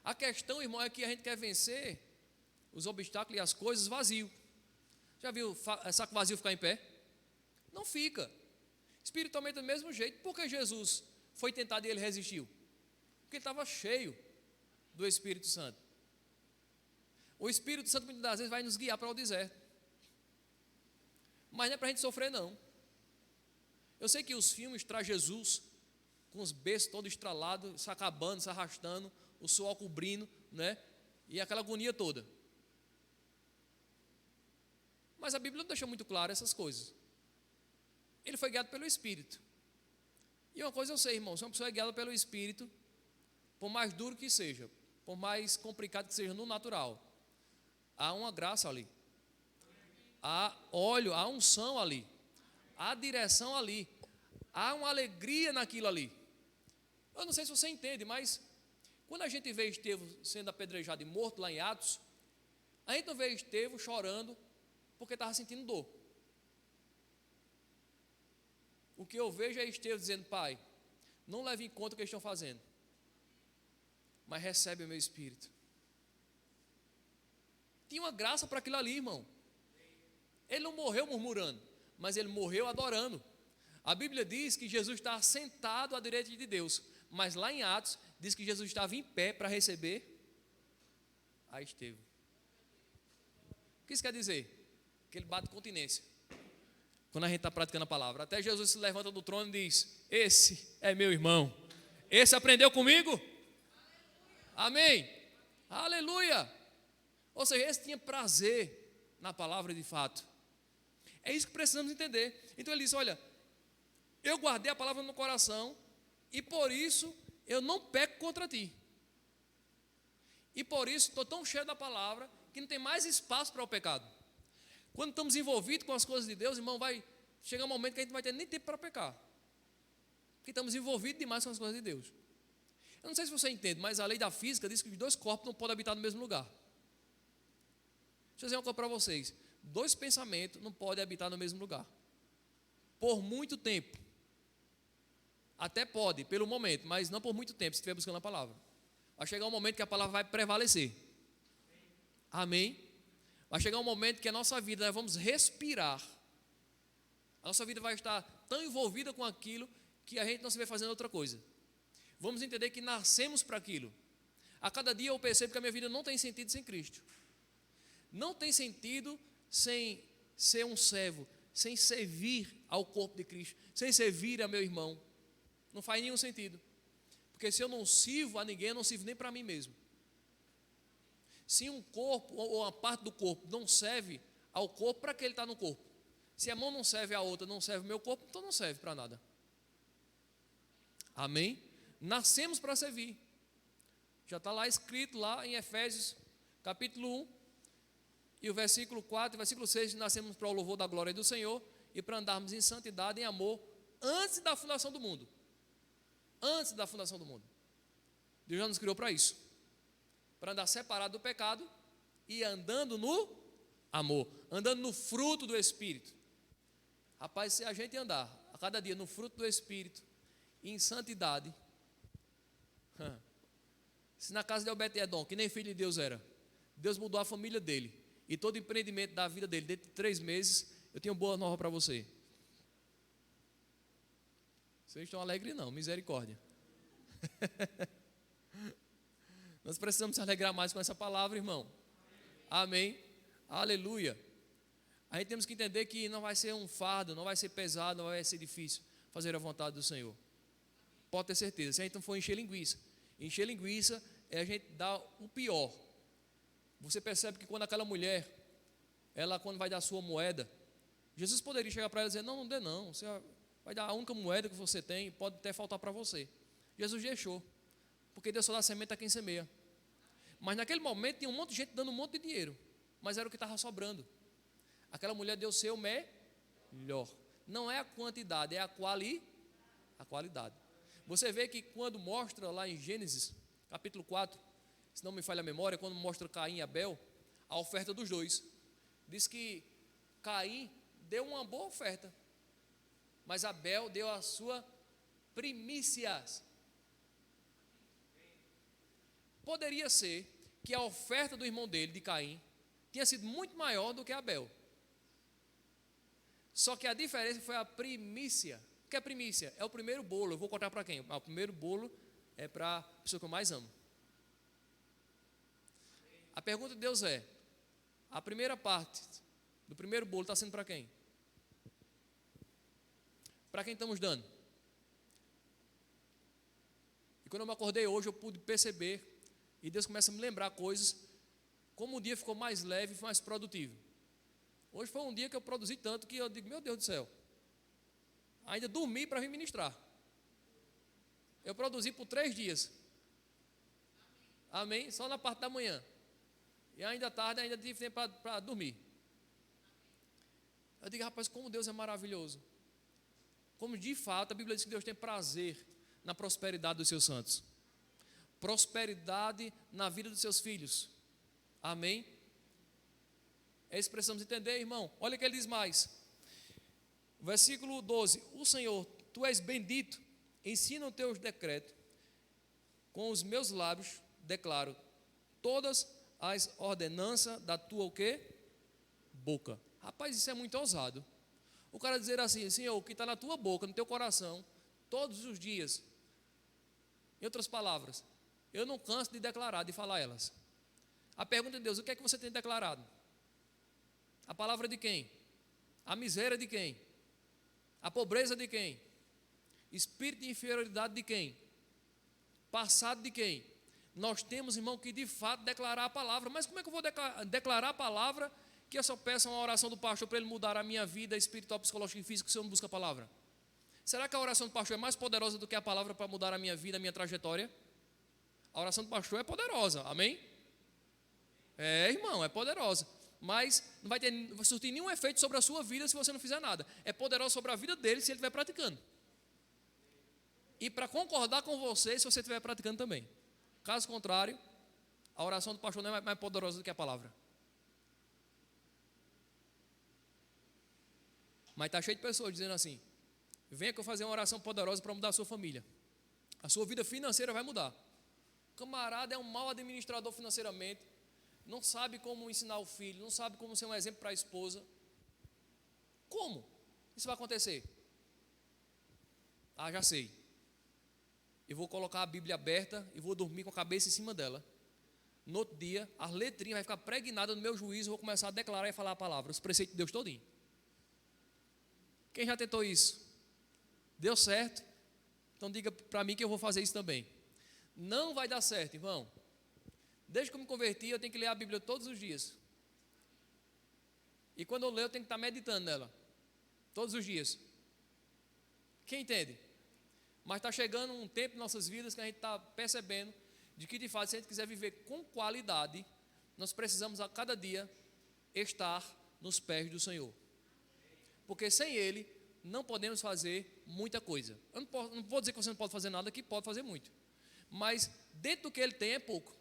A questão, irmão, é que a gente quer vencer os obstáculos e as coisas vazio. Já viu saco vazio ficar em pé? Não fica. Espiritualmente do mesmo jeito. Por que Jesus foi tentado e ele resistiu? Porque ele estava cheio do Espírito Santo. O Espírito Santo muitas das vezes vai nos guiar para o deserto. Mas não é para a gente sofrer, não. Eu sei que os filmes trazem Jesus com os beiços todos estralados, se acabando, se arrastando, o suor cobrindo, né? E aquela agonia toda. Mas a Bíblia não deixa muito claro essas coisas. Ele foi guiado pelo Espírito. E uma coisa eu sei, irmão: se uma pessoa é guiada pelo Espírito, por mais duro que seja, por mais complicado que seja no natural, há uma graça ali, há óleo, há unção ali, há direção ali, há uma alegria naquilo ali. Eu não sei se você entende, mas quando a gente vê Estevão sendo apedrejado e morto lá em Atos, a gente não vê Estevão chorando porque estava sentindo dor. O que eu vejo é Estevão dizendo: Pai, não leve em conta o que eles estão fazendo, mas recebe o meu espírito. tinha uma graça para aquilo ali, irmão. Ele não morreu murmurando, mas ele morreu adorando. A Bíblia diz que Jesus está sentado à direita de Deus, mas lá em Atos diz que Jesus estava em pé para receber a Estevão. O que isso quer dizer? Que ele bate continência quando a gente está praticando a palavra. Até Jesus se levanta do trono e diz: esse é meu irmão, esse aprendeu comigo. Amém, aleluia. Ou seja, esse tinha prazer na palavra de fato. É isso que precisamos entender. Então ele diz: olha, eu guardei a palavra no coração e por isso eu não peco contra ti. E por isso estou tão cheio da palavra que não tem mais espaço para o pecado. Quando estamos envolvidos com as coisas de Deus, irmão, vai chegar um momento que a gente não vai ter nem tempo para pecar. Porque estamos envolvidos demais com as coisas de Deus. Eu não sei se você entende, mas a lei da física diz que os dois corpos não podem habitar no mesmo lugar. Deixa eu dizer uma coisa para vocês. Dois pensamentos não podem habitar no mesmo lugar. Por muito tempo. Até pode, pelo momento, mas não por muito tempo, se estiver buscando a palavra. Vai chegar um momento que a palavra vai prevalecer. Amém? Vai chegar um momento que a nossa vida, nós vamos respirar. A nossa vida vai estar tão envolvida com aquilo que a gente não se vê fazendo outra coisa. Vamos entender que nascemos para aquilo. A cada dia eu percebo que a minha vida não tem sentido sem Cristo. Não tem sentido sem ser um servo, sem servir ao corpo de Cristo, sem servir a meu irmão. Não faz nenhum sentido. Porque se eu não sirvo a ninguém, eu não sirvo nem para mim mesmo. Se um corpo ou uma parte do corpo não serve ao corpo, para que ele está no corpo? Se a mão não serve a outra, não serve o meu corpo, então não serve para nada. Amém? Nascemos para servir. Já está lá escrito lá em Efésios capítulo 1 e o versículo 4 e o versículo 6, nascemos para o louvor da glória do Senhor e para andarmos em santidade e em amor antes da fundação do mundo. Antes da fundação do mundo. Deus já nos criou para isso. Para andar separado do pecado e andando no amor, andando no fruto do Espírito. Rapaz, se a gente andar a cada dia no fruto do Espírito, em santidade, se na casa de Obed-Edom, que nem filho de Deus era, Deus mudou a família dele e todo o empreendimento da vida dele, dentro de 3 meses, eu tenho boa nova para você. Vocês estão alegres não, misericórdia. Nós precisamos se alegrar mais com essa palavra, irmão. Amém, aleluia. A gente temos que entender que não vai ser um fardo, não vai ser pesado, não vai ser difícil fazer a vontade do Senhor. Pode ter certeza, se a gente não for encher linguiça é a gente dar o pior. Você percebe que quando aquela mulher, ela quando vai dar a sua moeda, Jesus poderia chegar para ela e dizer: não dê não, você vai dar a única moeda que você tem, pode até faltar para você. Jesus deixou, porque Deus só dá semente a quem semeia. Mas naquele momento tinha um monte de gente dando um monte de dinheiro, mas era o que estava sobrando. Aquela mulher deu o seu melhor. Não é a quantidade, é a qualidade. Você vê que quando mostra lá em Gênesis, capítulo 4, se não me falha a memória, quando mostra Caim e Abel, a oferta dos dois, diz que Caim deu uma boa oferta, mas Abel deu a sua primícias. Poderia ser que a oferta do irmão dele, de Caim, tinha sido muito maior do que Abel. Só que a diferença foi a primícia. O que é primícia? É o primeiro bolo. Eu vou contar para quem? O primeiro bolo é para a pessoa que eu mais amo. A pergunta de Deus é: a primeira parte do primeiro bolo está sendo para quem? Para quem estamos dando? E quando eu me acordei hoje, eu pude perceber, e Deus começa a me lembrar coisas, como o dia ficou mais leve e mais produtivo. Hoje foi um dia que eu produzi tanto que eu digo: meu Deus do céu, ainda dormi para vir ministrar. Eu produzi por 3 dias. Amém? Só na parte da manhã. E ainda tarde, ainda tive tempo para dormir. Eu digo: rapaz, como Deus é maravilhoso. Como de fato a Bíblia diz que Deus tem prazer na prosperidade dos seus santos. Prosperidade na vida dos seus filhos. Amém? É isso que precisamos entender, irmão. Olha o que ele diz mais. Versículo 12. O Senhor, tu és bendito, ensina os teus decretos. Com os meus lábios declaro todas as ordenanças da tua o quê? Boca. Rapaz, isso é muito ousado. O cara dizer assim, Senhor, o que está na tua boca, no teu coração, todos os dias. Em outras palavras, eu não canso de declarar, de falar elas. A pergunta de Deus, o que é que você tem declarado? A palavra de quem? A miséria de quem? A pobreza de quem? Espírito de inferioridade de quem? Passado de quem? Nós temos, irmão, que de fato declarar a palavra. Mas como é que eu vou declarar a palavra que eu só peço uma oração do pastor para ele mudar a minha vida espiritual, psicológica e física se eu não busco a palavra? Será que a oração do pastor é mais poderosa do que a palavra para mudar a minha vida, a minha trajetória? A oração do pastor é poderosa, amém? É, irmão, é poderosa. Mas não vai surtir nenhum efeito sobre a sua vida se você não fizer nada. É poderosa sobre a vida dele se ele estiver praticando. E para concordar com você se você estiver praticando também. Caso contrário, a oração do pastor não é mais poderosa do que a palavra. Mas está cheio de pessoas dizendo assim: venha que eu fazer uma oração poderosa para mudar a sua família. A sua vida financeira vai mudar. O camarada é um mau administrador financeiramente, não sabe como ensinar o filho, não sabe como ser um exemplo para a esposa. Como isso vai acontecer? Ah, já sei. Eu vou colocar a Bíblia aberta e vou dormir com a cabeça em cima dela. No outro dia, as letrinhas vai ficar pregnadas no meu juízo, eu vou começar a declarar e falar a palavra, os preceitos de Deus todinho. Quem já tentou isso? Deu certo? Então diga para mim que eu vou fazer isso também. Não vai dar certo, irmão. Desde que eu me converti, eu tenho que ler a Bíblia todos os dias. E quando eu leio, eu tenho que estar meditando nela. Todos os dias. Quem entende? Mas está chegando um tempo em nossas vidas que a gente está percebendo de que, de fato, se a gente quiser viver com qualidade, nós precisamos a cada dia estar nos pés do Senhor. Porque sem Ele, não podemos fazer muita coisa. Eu não vou dizer que você não pode fazer nada, que pode fazer muito. Mas dentro do que Ele tem é pouco.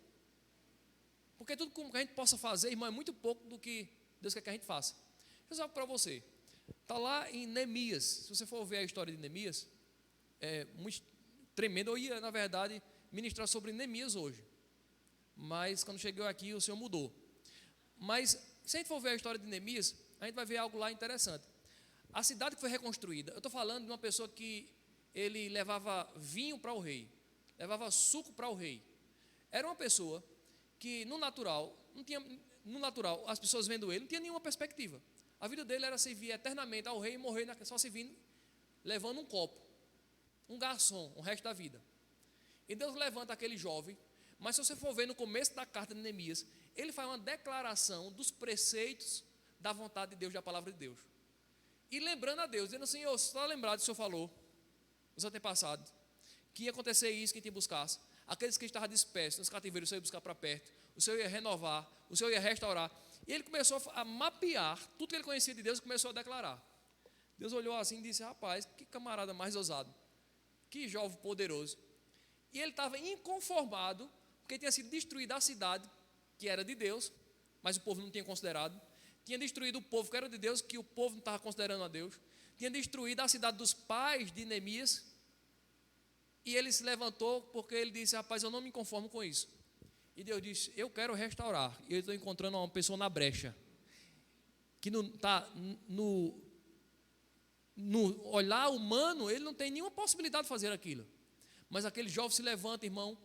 Porque tudo que a gente possa fazer, irmão, é muito pouco do que Deus quer que a gente faça. Deixa eu dizer algo para você. Está lá em Neemias. Se você for ver a história de Neemias, é muito tremendo. Eu ia, na verdade, ministrar sobre Neemias hoje. Mas quando chegou aqui, o Senhor mudou. Mas se a gente for ver a história de Neemias, a gente vai ver algo lá interessante. A cidade que foi reconstruída, eu estou falando de uma pessoa que ele levava vinho para o rei, levava suco para o rei. Era uma pessoa que no natural, as pessoas vendo ele, não tinha nenhuma perspectiva. A vida dele era servir eternamente ao rei e morrer só servindo, levando um copo, um garçom, o resto da vida. E Deus levanta aquele jovem, mas se você for ver no começo da carta de Neemias, ele faz uma declaração dos preceitos da vontade de Deus, da palavra de Deus. E lembrando a Deus, dizendo assim: você está lembrado que o Senhor falou, nos antepassados, que ia acontecer isso, que te buscasse. Aqueles que estavam dispersos nos cativeiros, o Senhor ia buscar para perto, o Senhor ia renovar, o Senhor ia restaurar. E ele começou a mapear tudo que ele conhecia de Deus e começou a declarar. Deus olhou assim e disse: rapaz, que camarada mais ousado, que jovem poderoso. E ele estava inconformado, porque tinha sido destruída a cidade, que era de Deus, mas o povo não tinha considerado. Tinha destruído o povo que era de Deus, que o povo não estava considerando a Deus. Tinha destruído a cidade dos pais de Neemias. E ele se levantou porque ele disse: rapaz, eu não me conformo com isso. E Deus disse: eu quero restaurar. E eu estou encontrando uma pessoa na brecha, que não está no olhar humano, ele não tem nenhuma possibilidade de fazer aquilo. Mas aquele jovem se levanta, irmão,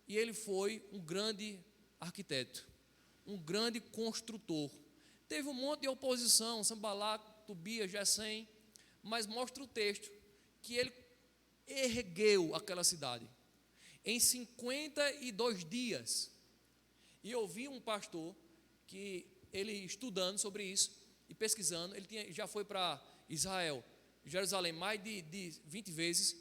e ele foi um grande arquiteto, um grande construtor. Teve um monte de oposição, Sanballat, Tobias, Gesem, mas mostra o texto que ele ergueu aquela cidade em 52 dias. E eu vi um pastor que ele estudando sobre isso e pesquisando, ele já foi para Israel, Jerusalém mais de 20 vezes,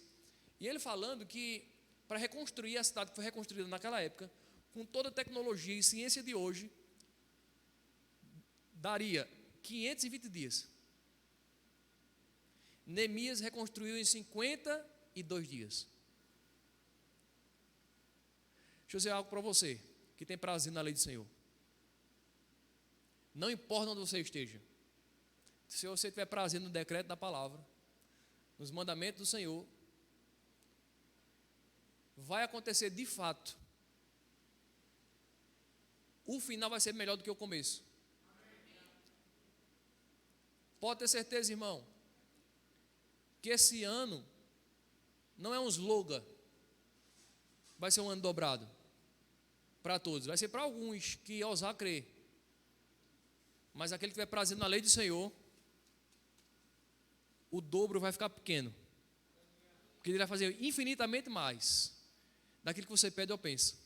e ele falando que para reconstruir a cidade que foi reconstruída naquela época, com toda a tecnologia e ciência de hoje, daria 520 dias. Neemias reconstruiu em 52 dias. Deixa eu dizer algo para você que tem prazer na lei do Senhor. Não importa onde você esteja, se você tiver prazer no decreto da palavra, nos mandamentos do Senhor, vai acontecer de fato. o final vai ser melhor do que o começo. Pode ter certeza, irmão, que esse ano não é um slogan, vai ser um ano dobrado para todos, vai ser para alguns que ousar crer, mas aquele que tiver prazer na lei do Senhor, o dobro vai ficar pequeno, porque ele vai fazer infinitamente mais daquilo que você pede ou pensa,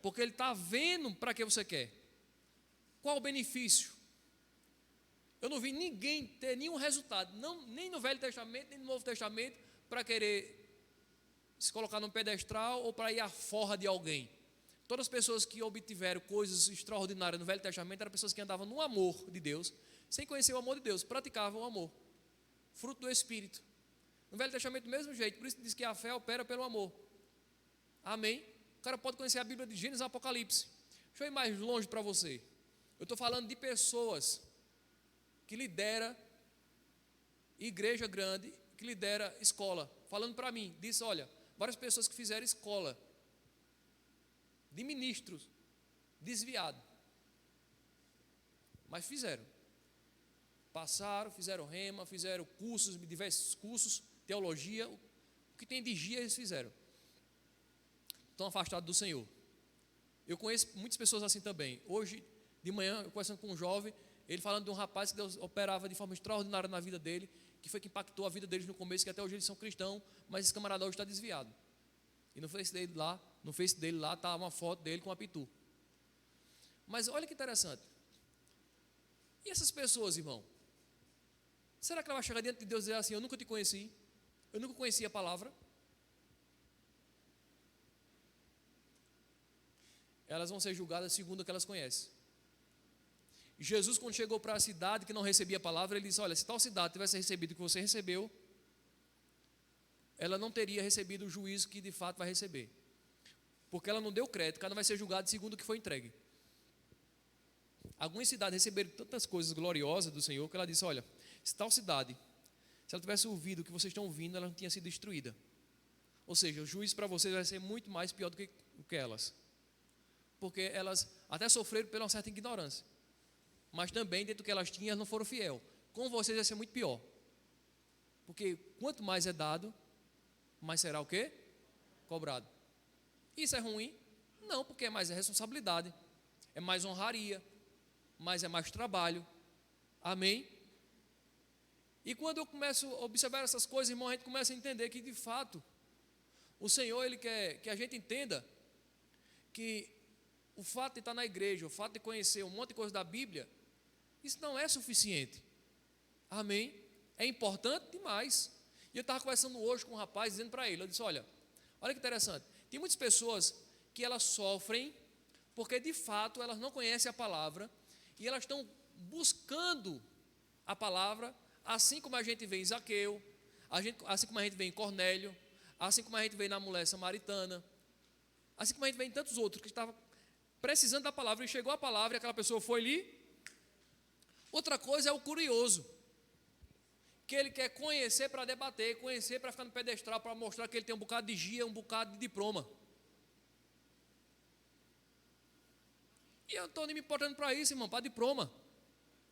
porque ele está vendo para que você quer, qual o benefício. Eu não vi ninguém ter nenhum resultado, nem no Velho Testamento, nem no Novo Testamento, para querer se colocar num pedestral ou para ir à forra de alguém. Todas as pessoas que obtiveram coisas extraordinárias no Velho Testamento eram pessoas que andavam no amor de Deus, sem conhecer o amor de Deus, praticavam o amor, fruto do Espírito. No Velho Testamento do mesmo jeito, por isso diz que a fé opera pelo amor. Amém? O cara pode conhecer a Bíblia de Gênesis e Apocalipse. Deixa eu ir mais longe para você. Eu estou falando de pessoas que lidera igreja grande, que lidera escola, falando para mim, disse, olha, várias pessoas que fizeram escola de ministros desviados, mas fizeram, passaram, fizeram rema, fizeram cursos, diversos cursos, teologia, o que tem de dia eles fizeram, estão afastados do Senhor. Eu conheço muitas pessoas assim também. Hoje de manhã, eu conversando com um jovem, ele falando de um rapaz que Deus operava de forma extraordinária na vida dele, que foi que impactou a vida deles no começo, que até hoje eles são cristãos, mas esse camarada hoje está desviado. E no Face dele lá está uma foto dele com a pitu. Mas olha que interessante. E essas pessoas, irmão? Será que ela vai chegar diante de Deus e dizer assim, eu nunca te conheci, eu nunca conheci a palavra? Elas vão ser julgadas segundo o que elas conhecem. Jesus, quando chegou para a cidade que não recebia a palavra, ele disse, olha, se tal cidade tivesse recebido o que você recebeu, ela não teria recebido o juízo que de fato vai receber, porque ela não deu crédito, cada um vai ser julgado segundo o que foi entregue. Algumas cidades receberam tantas coisas gloriosas do Senhor, que ela disse, olha, se tal cidade, se ela tivesse ouvido o que vocês estão ouvindo, ela não tinha sido destruída. Ou seja, o juízo para vocês vai ser muito mais pior do que elas, porque elas até sofreram pela uma certa ignorância, mas também dentro do que elas tinham, elas não foram fiel. Com vocês vai ser muito pior, porque quanto mais é dado, mais será o quê? Cobrado. Isso é ruim? Não, porque é mais responsabilidade, é mais honraria, mas é mais trabalho. Amém? E quando eu começo a observar essas coisas, irmão, a gente começa a entender que de fato o Senhor, Ele quer que a gente entenda que o fato de estar na igreja, o fato de conhecer um monte de coisa da Bíblia, isso não é suficiente. Amém? É importante demais. E eu estava conversando hoje com um rapaz, dizendo para ele, eu disse, olha que interessante, tem muitas pessoas que elas sofrem, porque de fato elas não conhecem a palavra, e elas estão buscando a palavra, assim como a gente vê em Zaqueu, assim como a gente vê em Cornélio, assim como a gente vê na mulher samaritana, assim como a gente vê em tantos outros, que estavam precisando da palavra, e chegou a palavra, e aquela pessoa foi ali. Outra coisa é o curioso, que ele quer conhecer para debater, conhecer para ficar no pedestral, para mostrar que ele tem um bocado de guia, um bocado de diploma. E eu não estou nem me importando para isso, irmão, para diploma.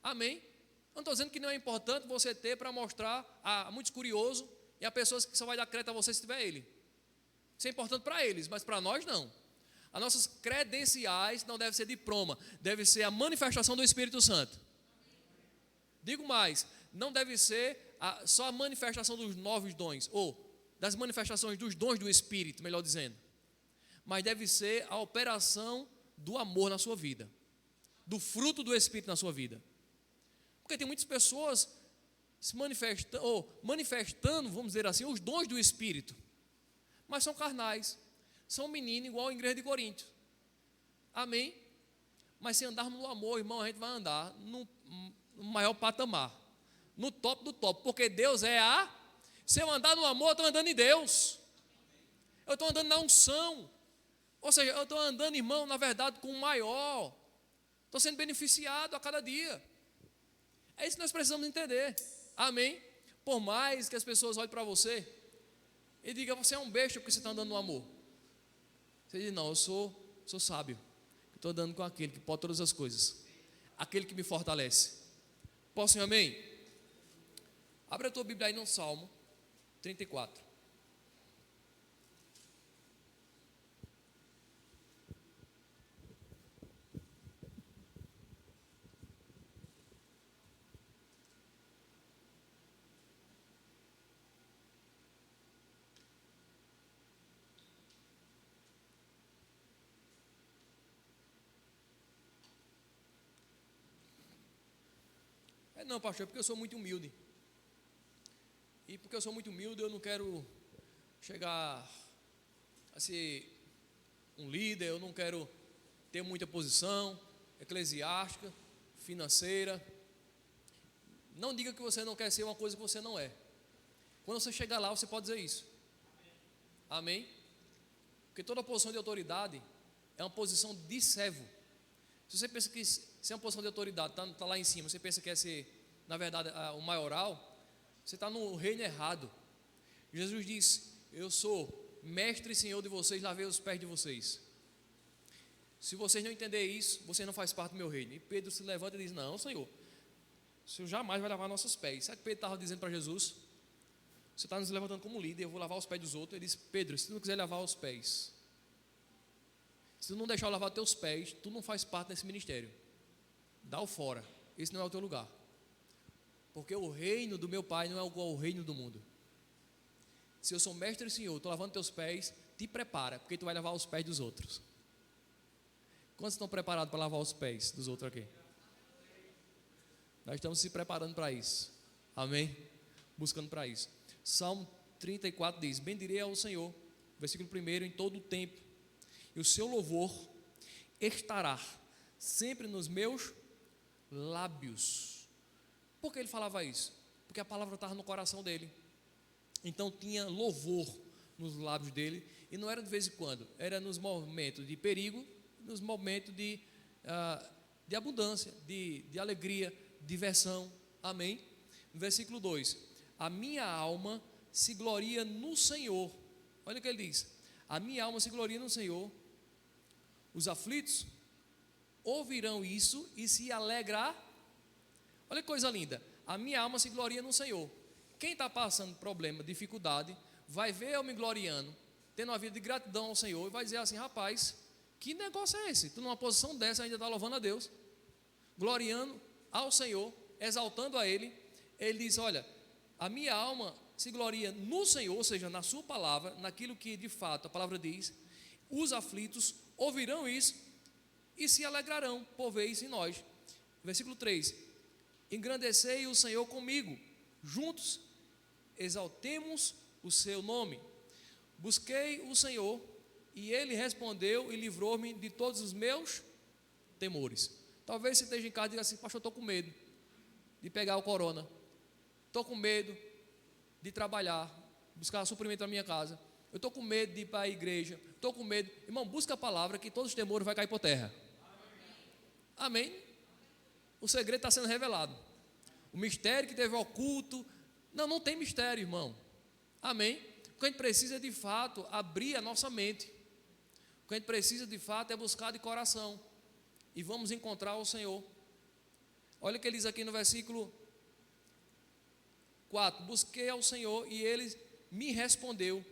Amém? Eu não estou dizendo que não é importante você ter para mostrar a muitos curiosos e a pessoas que só vai dar crédito a você se tiver ele. Isso é importante para eles, mas para nós não. As nossas credenciais não devem ser diploma, deve ser a manifestação do Espírito Santo. Digo mais, não deve ser só a manifestação dos novos dons, ou das manifestações dos dons do Espírito, melhor dizendo, mas deve ser a operação do amor na sua vida, do fruto do Espírito na sua vida. Porque tem muitas pessoas se manifestando, vamos dizer assim, os dons do Espírito, mas são carnais, são meninos igual a igreja de Corinto. Amém? Mas se andarmos no amor, irmão, a gente vai andar no maior patamar, no top do top, porque Deus é se eu andar no amor, eu estou andando em Deus, eu estou andando na unção, ou seja, eu estou andando, irmão, na verdade, com o maior, estou sendo beneficiado a cada dia. É isso que nós precisamos entender. Amém? Por mais que as pessoas olhem para você e digam, você é um besta porque você está andando no amor, você diz, não, eu sou sábio, Estou andando com aquele que pode todas as coisas, aquele que me fortalece. Posso, sim, amém? Abre a tua Bíblia aí no Salmo 34. Não, pastor, é porque eu sou muito humilde. E porque eu sou muito humilde, eu não quero chegar a ser um líder, eu não quero ter muita posição eclesiástica, financeira. Não diga que você não quer ser uma coisa que você não é. Quando você chegar lá, você pode dizer isso. Amém? Porque toda posição de autoridade é uma posição de servo. Se você pensa que se é uma posição de autoridade, está lá em cima, você pensa que é ser, na verdade, o maioral, você está no reino errado. Jesus disse: eu sou mestre e senhor de vocês, lavei os pés de vocês. Se vocês não entenderem isso, vocês não fazem parte do meu reino. E Pedro se levanta e diz: não, Senhor, o Senhor jamais vai lavar nossos pés. Sabe o que Pedro estava dizendo para Jesus? Você está nos levantando como líder, eu vou lavar os pés dos outros. Ele disse: Pedro, se tu não quiser lavar os pés, se tu não deixar eu lavar teus pés, tu não faz parte desse ministério. Dá o fora, esse não é o teu lugar. Porque o reino do meu pai não é igual ao reino do mundo. Se eu sou mestre e senhor, estou lavando teus pés, te prepara, porque tu vai lavar os pés dos outros. Quantos estão preparados para lavar os pés dos outros aqui? Nós estamos se preparando para isso. Amém? Buscando para isso. Salmo 34 diz: bendirei ao Senhor, versículo 1, em todo o tempo, e o seu louvor estará sempre nos meus lábios. Por que ele falava isso? Porque a palavra estava no coração dele. Então tinha louvor nos lábios dele, e não era de vez em quando, era nos momentos de perigo, nos momentos de abundância, de alegria, diversão. Amém? Versículo 2: a minha alma se gloria no Senhor. Olha o que ele diz: a minha alma se gloria no Senhor. Os aflitos ouvirão isso e se alegrar. Olha que coisa linda: a minha alma se gloria no Senhor. Quem está passando problema, dificuldade, vai ver eu me gloriando, tendo uma vida de gratidão ao Senhor, e vai dizer assim: rapaz, que negócio é esse? Tu numa posição dessa ainda está louvando a Deus, gloriando ao Senhor, exaltando a Ele. Ele diz: olha, a minha alma se gloria no Senhor, ou seja, na sua palavra, naquilo que de fato a palavra diz. Os aflitos ouvirão isso e se alegrarão por ver isso em nós. Versículo 3: engrandecei o Senhor comigo, juntos exaltemos o seu nome. Busquei o Senhor e Ele respondeu e livrou-me de todos os meus temores. Talvez você esteja em casa e diga assim: pastor, eu estou com medo de pegar o corona, estou com medo de trabalhar, buscar suprimento na minha casa, eu estou com medo de ir para a igreja, estou com medo. Irmão, busca a palavra que todos os temores vai cair por terra. Amém? O segredo está sendo revelado. O mistério que teve oculto, não tem mistério, irmão. Amém? O que a gente precisa de fato abrir a nossa mente. O que a gente precisa de fato é buscar de coração, e vamos encontrar o Senhor. Olha o que ele diz aqui no versículo 4: busquei ao Senhor e Ele me respondeu,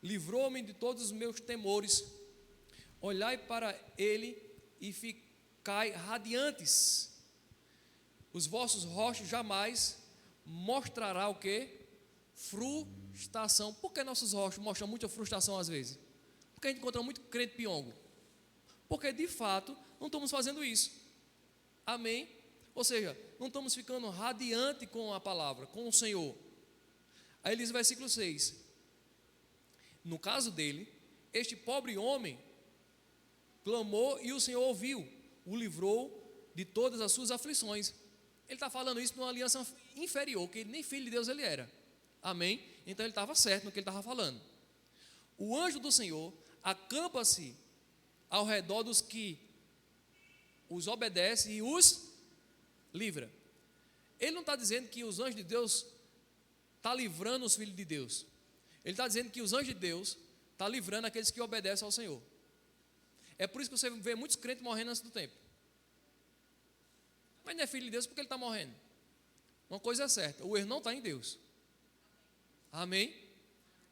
livrou-me de todos os meus temores. Olhai para Ele e ficai radiantes. Os vossos rostos jamais mostrará o que? Frustração. Por que nossos rostos mostram muita frustração às vezes? Porque a gente encontra muito crente piongo. Porque de fato não estamos fazendo isso. Amém? Ou seja, não estamos ficando radiante com a palavra, com o Senhor. Aí ele diz no versículo 6: no caso dele, este pobre homem clamou e o Senhor ouviu, o livrou de todas as suas aflições. Ele está falando isso numa aliança inferior, que nem filho de Deus ele era. Amém? Então ele estava certo no que ele estava falando. O anjo do Senhor acampa-se ao redor dos que os obedecem e os livra. Ele não está dizendo que os anjos de Deus estão livrando os filhos de Deus. Ele está dizendo que os anjos de Deus estão livrando aqueles que obedecem ao Senhor. É por isso que você vê muitos crentes morrendo antes do tempo. Mas não é filho de Deus porque ele está morrendo. Uma coisa é certa, o erro não está em Deus. Amém?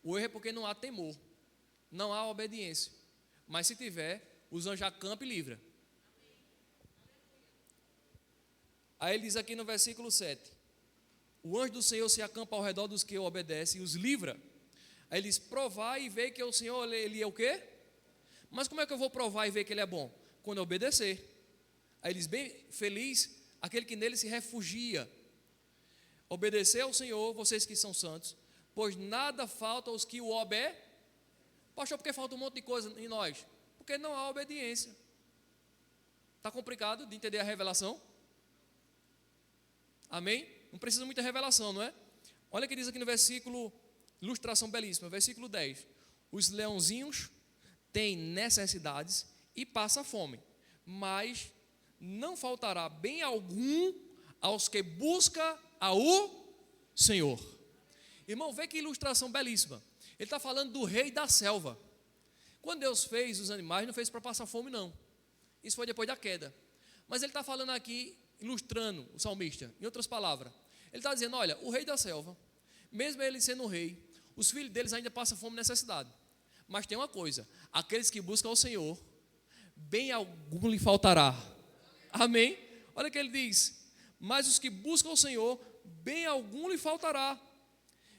O erro é porque não há temor, não há obediência. Mas se tiver, os anjos acampam e livram. Aí ele diz aqui no versículo 7: o anjo do Senhor se acampa ao redor dos que o obedecem e os livra. Aí ele diz: provai e ver que o Senhor, ele é o quê? Mas como é que eu vou provar e ver que ele é bom? Quando eu obedecer. Aí ele diz: bem feliz aquele que nele se refugia. Obedecer ao Senhor, vocês que são santos, pois nada falta aos que o obedecem. Pastor, por que falta um monte de coisa em nós? Porque não há obediência. Está complicado de entender a revelação? Amém? Não precisa muita revelação, não é? Olha o que diz aqui no versículo, ilustração belíssima, versículo 10. Os leãozinhos têm necessidades e passam fome, mas não faltará bem algum aos que buscam ao Senhor. Irmão, vê que ilustração belíssima. Ele está falando do rei da selva. Quando Deus fez os animais, não fez para passar fome, não. Isso foi depois da queda. Mas ele está falando aqui, ilustrando o salmista, em outras palavras. Ele está dizendo: olha, o rei da selva, mesmo ele sendo rei, os filhos deles ainda passam fome e necessidade. Mas tem uma coisa: aqueles que buscam ao Senhor, bem algum lhe faltará. Amém? Olha o que ele diz: mas os que buscam ao Senhor, bem algum lhe faltará.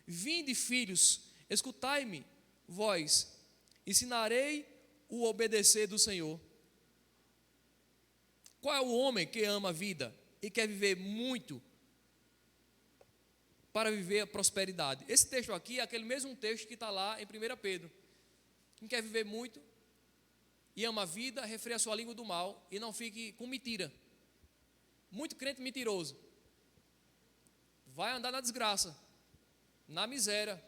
Vinde, filhos, escutai-me, vós, ensinarei o obedecer do Senhor. Qual é o homem que ama a vida e quer viver muito para viver a prosperidade? Esse texto aqui é aquele mesmo texto que está lá em 1 Pedro. Quem quer viver muito e ama a vida, refreia a sua língua do mal e não fique com mentira. Muito crente mentiroso vai andar na desgraça, na miséria.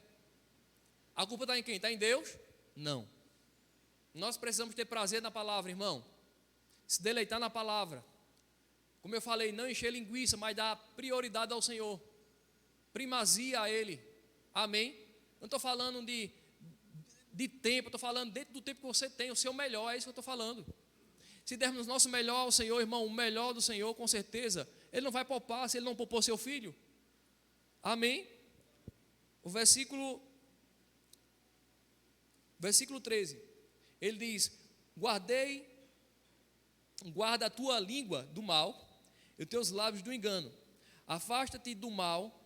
A culpa está em quem? Está em Deus? Não. Nós precisamos ter prazer na palavra, irmão. Se deleitar na palavra. Como eu falei, não encher linguiça, mas dar prioridade ao Senhor. Primazia a Ele. Amém? Não estou falando de tempo, estou falando dentro do tempo que você tem, o seu melhor, é isso que eu estou falando. Se dermos nosso melhor ao Senhor, irmão, o melhor do Senhor, com certeza, Ele não vai poupar se Ele não poupou seu filho. Amém? O versículo 13, ele diz: guarda a tua língua do mal e os teus lábios do engano. Afasta-te do mal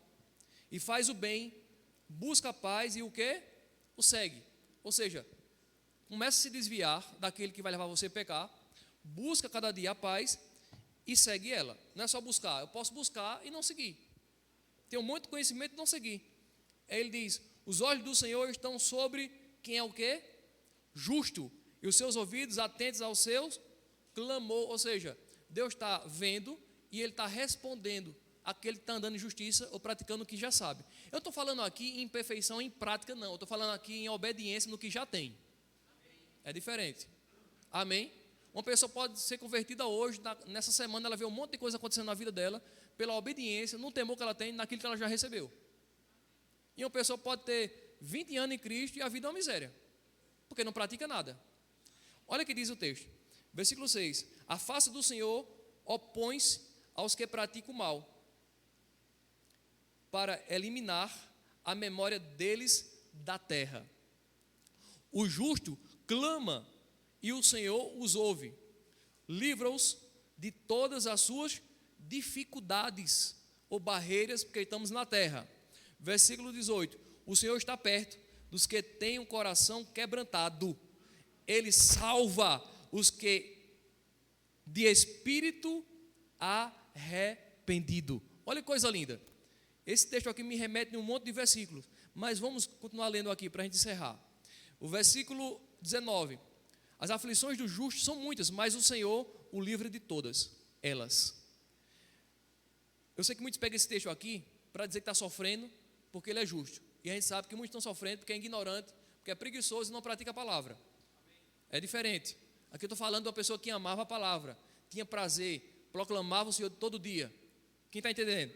e faz o bem, busca a paz e o quê? O segue. Ou seja, começa a se desviar daquele que vai levar você a pecar, busca cada dia a paz e segue ela. Não é só buscar, eu posso buscar e não seguir. Tenho muito conhecimento e não seguir. Aí ele diz: os olhos do Senhor estão sobre quem é o quê? Justo, e os seus ouvidos atentos aos seus clamor. Ou seja, Deus está vendo e Ele está respondendo àquele que está andando em justiça ou praticando o que já sabe. Eu estou falando aqui em perfeição em prática, não. Eu estou falando aqui em obediência no que já tem. É diferente. Amém? Uma pessoa pode ser convertida hoje, nessa semana ela vê um monte de coisa acontecendo na vida dela, pela obediência, no temor que ela tem, naquilo que ela já recebeu. E uma pessoa pode ter 20 anos em Cristo e a vida é uma miséria, porque não pratica nada. Olha o que diz o texto, versículo 6: a face do Senhor opõe-se aos que praticam o mal, para eliminar a memória deles da terra. O justo clama e o Senhor os ouve, livra-os de todas as suas dificuldades ou barreiras, porque estamos na terra. Versículo 18: o Senhor está perto dos que têm o coração quebrantado, Ele salva os que de espírito arrependido. Olha que coisa linda. Esse texto aqui me remete a um monte de versículos, mas vamos continuar lendo aqui para a gente encerrar. O versículo 19: as aflições do justo são muitas, mas o Senhor o livra de todas elas. Eu sei que muitos pegam esse texto aqui para dizer que está sofrendo porque ele é justo, e a gente sabe que muitos estão sofrendo porque é ignorante, porque é preguiçoso e não pratica a palavra. É diferente. Aqui eu estou falando de uma pessoa que amava a palavra, tinha prazer, proclamava o Senhor todo dia. Quem está entendendo?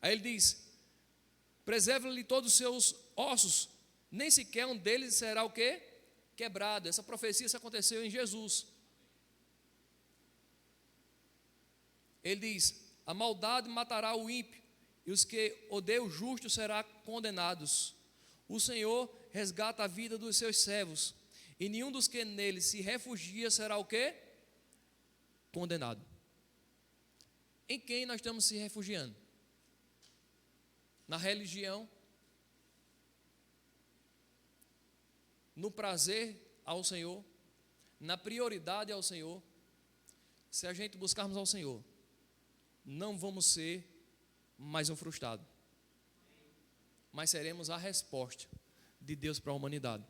Aí ele diz: preserva-lhe todos os seus ossos, nem sequer um deles será o quê? quebrado. Essa profecia se aconteceu em Jesus. Ele diz: a maldade matará o ímpio, e os que odeiam o justo serão condenados. O Senhor resgata a vida dos seus servos, e nenhum dos que nele se refugia será o quê? Condenado. Em quem nós estamos se refugiando? Na religião? No prazer ao Senhor? Na prioridade ao Senhor? Se a gente buscarmos ao Senhor, não vamos ser mais um frustrado, mas seremos a resposta de Deus para a humanidade.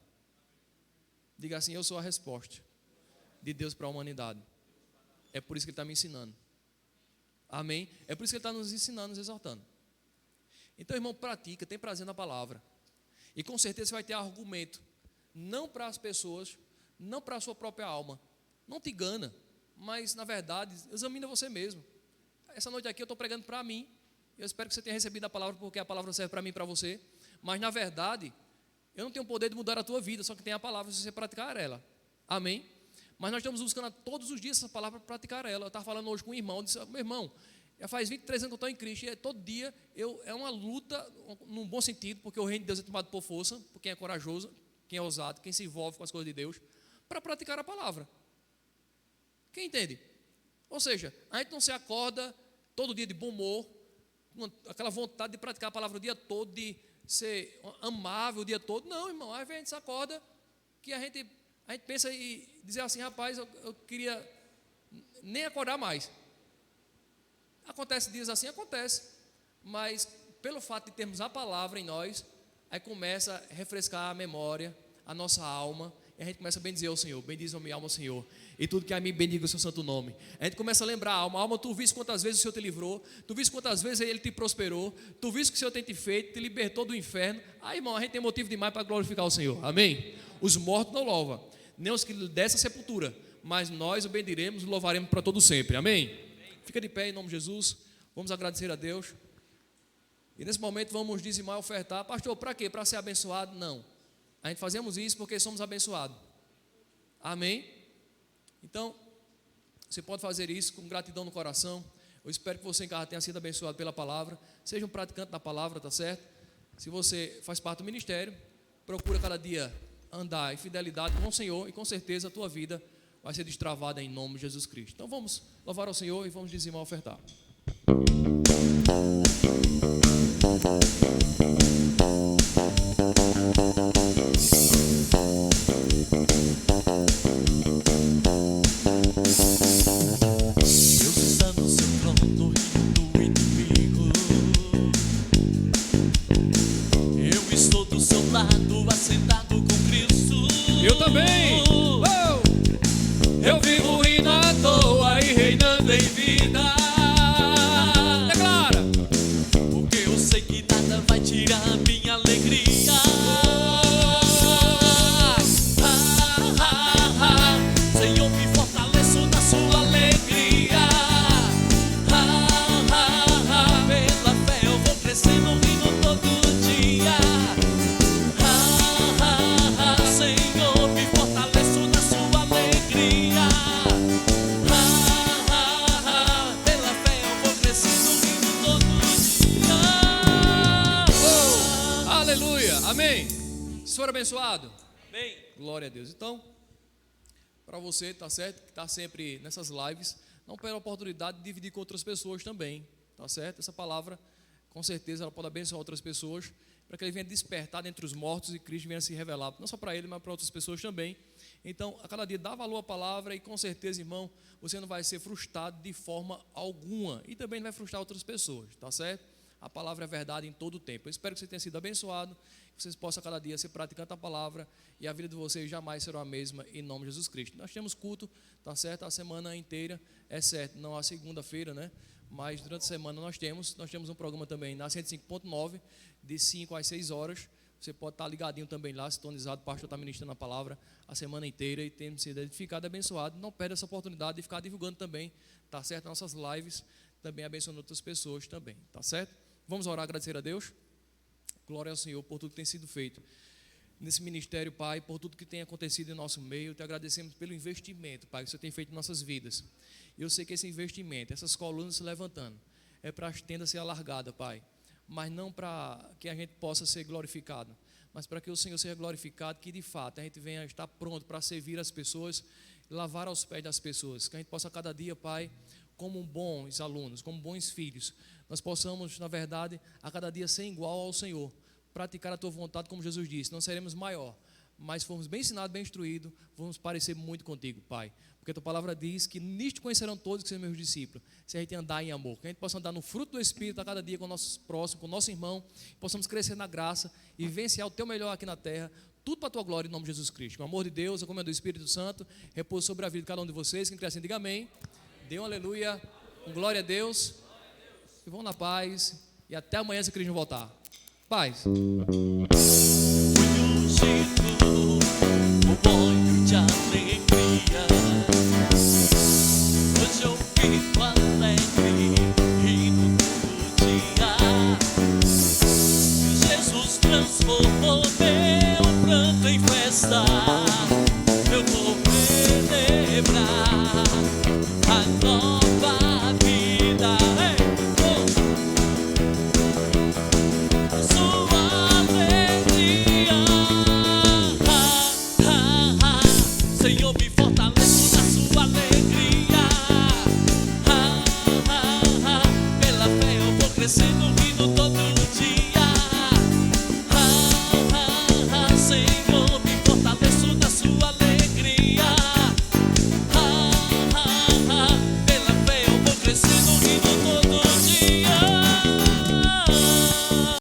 Diga assim: eu sou a resposta de Deus para a humanidade. É por isso que Ele está me ensinando. Amém? É por isso que Ele está nos ensinando, nos exortando. Então, irmão, pratica, tem prazer na palavra. E com certeza você vai ter argumento, não para as pessoas, não para a sua própria alma. Não te engana, mas na verdade, examina você mesmo. Essa noite aqui eu estou pregando para mim. Eu espero que você tenha recebido a palavra, porque a palavra serve para mim e para você. Mas na verdade, eu não tenho o poder de mudar a tua vida, só que tem a palavra se você praticar ela. Amém? Mas nós estamos buscando todos os dias essa palavra para praticar ela. Eu estava falando hoje com um irmão, eu disse: meu irmão, já faz 23 anos que eu estou em Cristo, e todo dia é uma luta, num bom sentido, porque o reino de Deus é tomado por força, por quem é corajoso, quem é ousado, quem se envolve com as coisas de Deus, para praticar a palavra. Quem entende? Ou seja, a gente não se acorda todo dia de bom humor, aquela vontade de praticar a palavra o dia todo, de ser amável o dia todo. Não, irmão, às vezes a gente se acorda que a gente pensa e dizer assim: rapaz, eu queria nem acordar mais. Acontece dias assim, acontece, mas pelo fato de termos a palavra em nós, aí começa a refrescar a memória, a nossa alma, e a gente começa a bendizer o Senhor. Bendiz a minha alma, Senhor, e tudo que a mim bendiga o seu santo nome. A gente começa a lembrar a alma: tu viste quantas vezes o Senhor te livrou, tu viste quantas vezes Ele te prosperou, tu viste o que o Senhor tem te feito, te libertou do inferno. Aí, irmão, a gente tem motivo demais para glorificar o Senhor. Amém? Os mortos não louvam, nem os que descem a sepultura, mas nós o bendiremos e louvaremos para todo sempre. Amém? Fica de pé em nome de Jesus. Vamos agradecer a Deus. E nesse momento vamos dizimar e ofertar. Pastor, para quê? Para ser abençoado? Não. A gente fazemos isso porque somos abençoados. Amém? Então, você pode fazer isso com gratidão no coração. Eu espero que você em casa tenha sido abençoado pela palavra. Seja um praticante da palavra, tá certo? Se você faz parte do ministério, procura cada dia andar em fidelidade com o Senhor, e com certeza a tua vida vai ser destravada em nome de Jesus Cristo. Então vamos louvar ao Senhor e vamos dizimar e ofertar. Deus está no seu trono, rindo do inimigo. Eu estou do seu lado, assentado com Cristo. Eu também. Eu vivo rindo à toa e reinando em vida. Declara. Porque eu sei que nada vai tirar a minha alegria. Senhor, me fortaleço na sua alegria. Pela fé eu vou crescendo, rindo todo dia. Senhor, me fortaleço na sua alegria. Pela fé eu vou crescendo, rindo todo dia. Aleluia. Amém. Se for abençoado. Amém. Glória a Deus. Então, para você, tá certo, que está sempre nessas lives, não perde a oportunidade de dividir com outras pessoas também, tá certo? Essa palavra, com certeza, ela pode abençoar outras pessoas, para que ele venha despertar dentre os mortos e Cristo venha se revelar, não só para ele, mas para outras pessoas também. Então, a cada dia dá valor à palavra, e com certeza, irmão, você não vai ser frustrado de forma alguma, e também não vai frustrar outras pessoas, tá certo? A palavra é verdade em todo o tempo. Eu espero que você tenha sido abençoado, que vocês possam a cada dia ser praticando a palavra, e a vida de vocês jamais será a mesma, em nome de Jesus Cristo. Nós temos culto, tá certo? A semana inteira, é certo, não a segunda-feira, né? Mas durante a semana nós temos um programa também na 105.9, de 5 às 6 horas. Você pode estar ligadinho também lá, sintonizado, o pastor está ministrando a palavra a semana inteira e tendo sido edificado, abençoado. Não perde essa oportunidade de ficar divulgando também, tá certo? Nossas lives, também abençoando outras pessoas também, tá certo? Vamos orar, agradecer a Deus. Glória ao Senhor por tudo que tem sido feito. nesse ministério, Pai, por tudo que tem acontecido em nosso meio. Te agradecemos pelo investimento, Pai, que o Senhor tem feito em nossas vidas. E eu sei que esse investimento, essas colunas se levantando, é para as tendas ser alargada, Pai, mas não para que a gente possa ser glorificado, mas para que o Senhor seja glorificado, que de fato a gente venha estar pronto para servir as pessoas, lavar aos pés das pessoas, que a gente possa cada dia, Pai, como bons alunos, como bons filhos, nós possamos, na verdade, a cada dia ser igual ao Senhor, praticar a Tua vontade, como Jesus disse. Não seremos maior, mas fomos bem ensinados, bem instruídos, vamos parecer muito contigo, Pai, porque a Tua palavra diz que nisto conhecerão todos que são meus discípulos, se a gente andar em amor, que a gente possa andar no fruto do Espírito a cada dia com nossos próximos, com o nosso irmão, possamos crescer na graça e vivenciar o Teu melhor aqui na terra, tudo para a Tua glória, em nome de Jesus Cristo. Com o amor de Deus, a comunhão do Espírito Santo, repouso sobre a vida de cada um de vocês. Quem crê assim, diga amém. Dê um aleluia, com glória a Deus, e vão na paz, e até amanhã se Cristo não voltar. Paz. Fui ungido, o óleo de alegria. Hoje eu fico alegre, rindo todo dia. Jesus transformou meu pranto em festa. Eu vou celebrar a nova vida. Sua alegria, Senhor, me